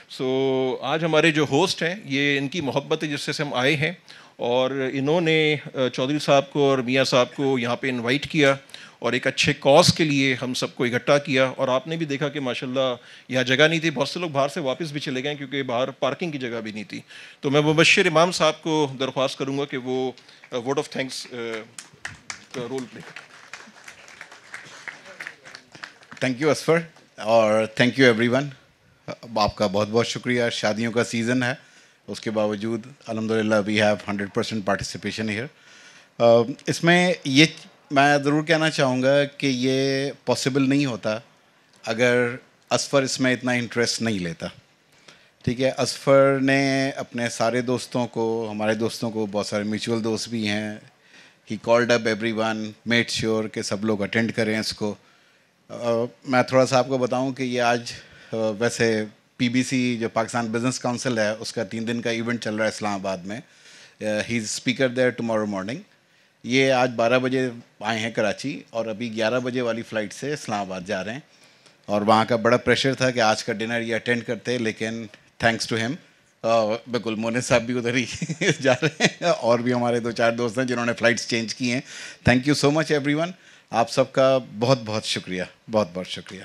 S15: So آج ہمارے جو ہوسٹ ہیں, یہ ان کی محبت ہے جس سے ہم آئے ہیں, اور انہوں نے چودھری صاحب کو اور میاں صاحب کو یہاں پہ انوائٹ کیا اور ایک اچھے کاز کے لیے ہم سب کو اکٹھا کیا. اور آپ نے بھی دیکھا کہ ماشاءاللہ یہاں جگہ نہیں تھی, بہت سے لوگ باہر سے واپس بھی چلے گئے کیونکہ باہر پارکنگ کی جگہ بھی نہیں تھی. تو میں مبشر امام صاحب کو درخواست کروں گا کہ وہ ووٹ آف تھینکس کا رول پلے کریں.
S19: تھینک یو اسفر اور تھینک یو ایوری ون. آپ کا بہت بہت شکریہ. شادیوں کا سیزن ہے, اس کے باوجود الحمدللہ وی ہیو 100% پارٹیسپیشن ہیئر. اس میں یہ میں ضرور کہنا چاہوں گا کہ یہ پاسبل نہیں ہوتا اگر اسفر اس میں اتنا انٹرسٹ نہیں لیتا. ٹھیک ہے, اسفر نے اپنے سارے دوستوں کو, ہمارے دوستوں کو, بہت سارے میوچول دوست بھی ہیں, he called up every one, made sure کہ سب لوگ اٹینڈ کریں اس کو. میں تھوڑا سا آپ کو بتاؤں کہ یہ آج ویسے پی بی سی جو پاکستان بزنس کاؤنسل ہے اس کا 3 دن کا ایونٹ چل رہا ہے اسلام آباد میں. ہی از اسپیکر دیر ٹمارو مارننگ. یہ آج 12 بجے آئے ہیں کراچی اور ابھی 11 بجے والی فلائٹ سے اسلام آباد جا رہے ہیں. اور وہاں کا بڑا پریشر تھا کہ آج کا ڈنر یہ اٹینڈ کرتے, لیکن تھینکس ٹو ہیم بالکل مونس صاحب بھی ادھر ہی جا رہے ہیں اور بھی ہمارے 2-4 دوست ہیں جنہوں نے فلائٹس چینج کی ہیں. Thank you so much every one. آپ سب کا بہت بہت شکریہ, بہت بہت شکریہ.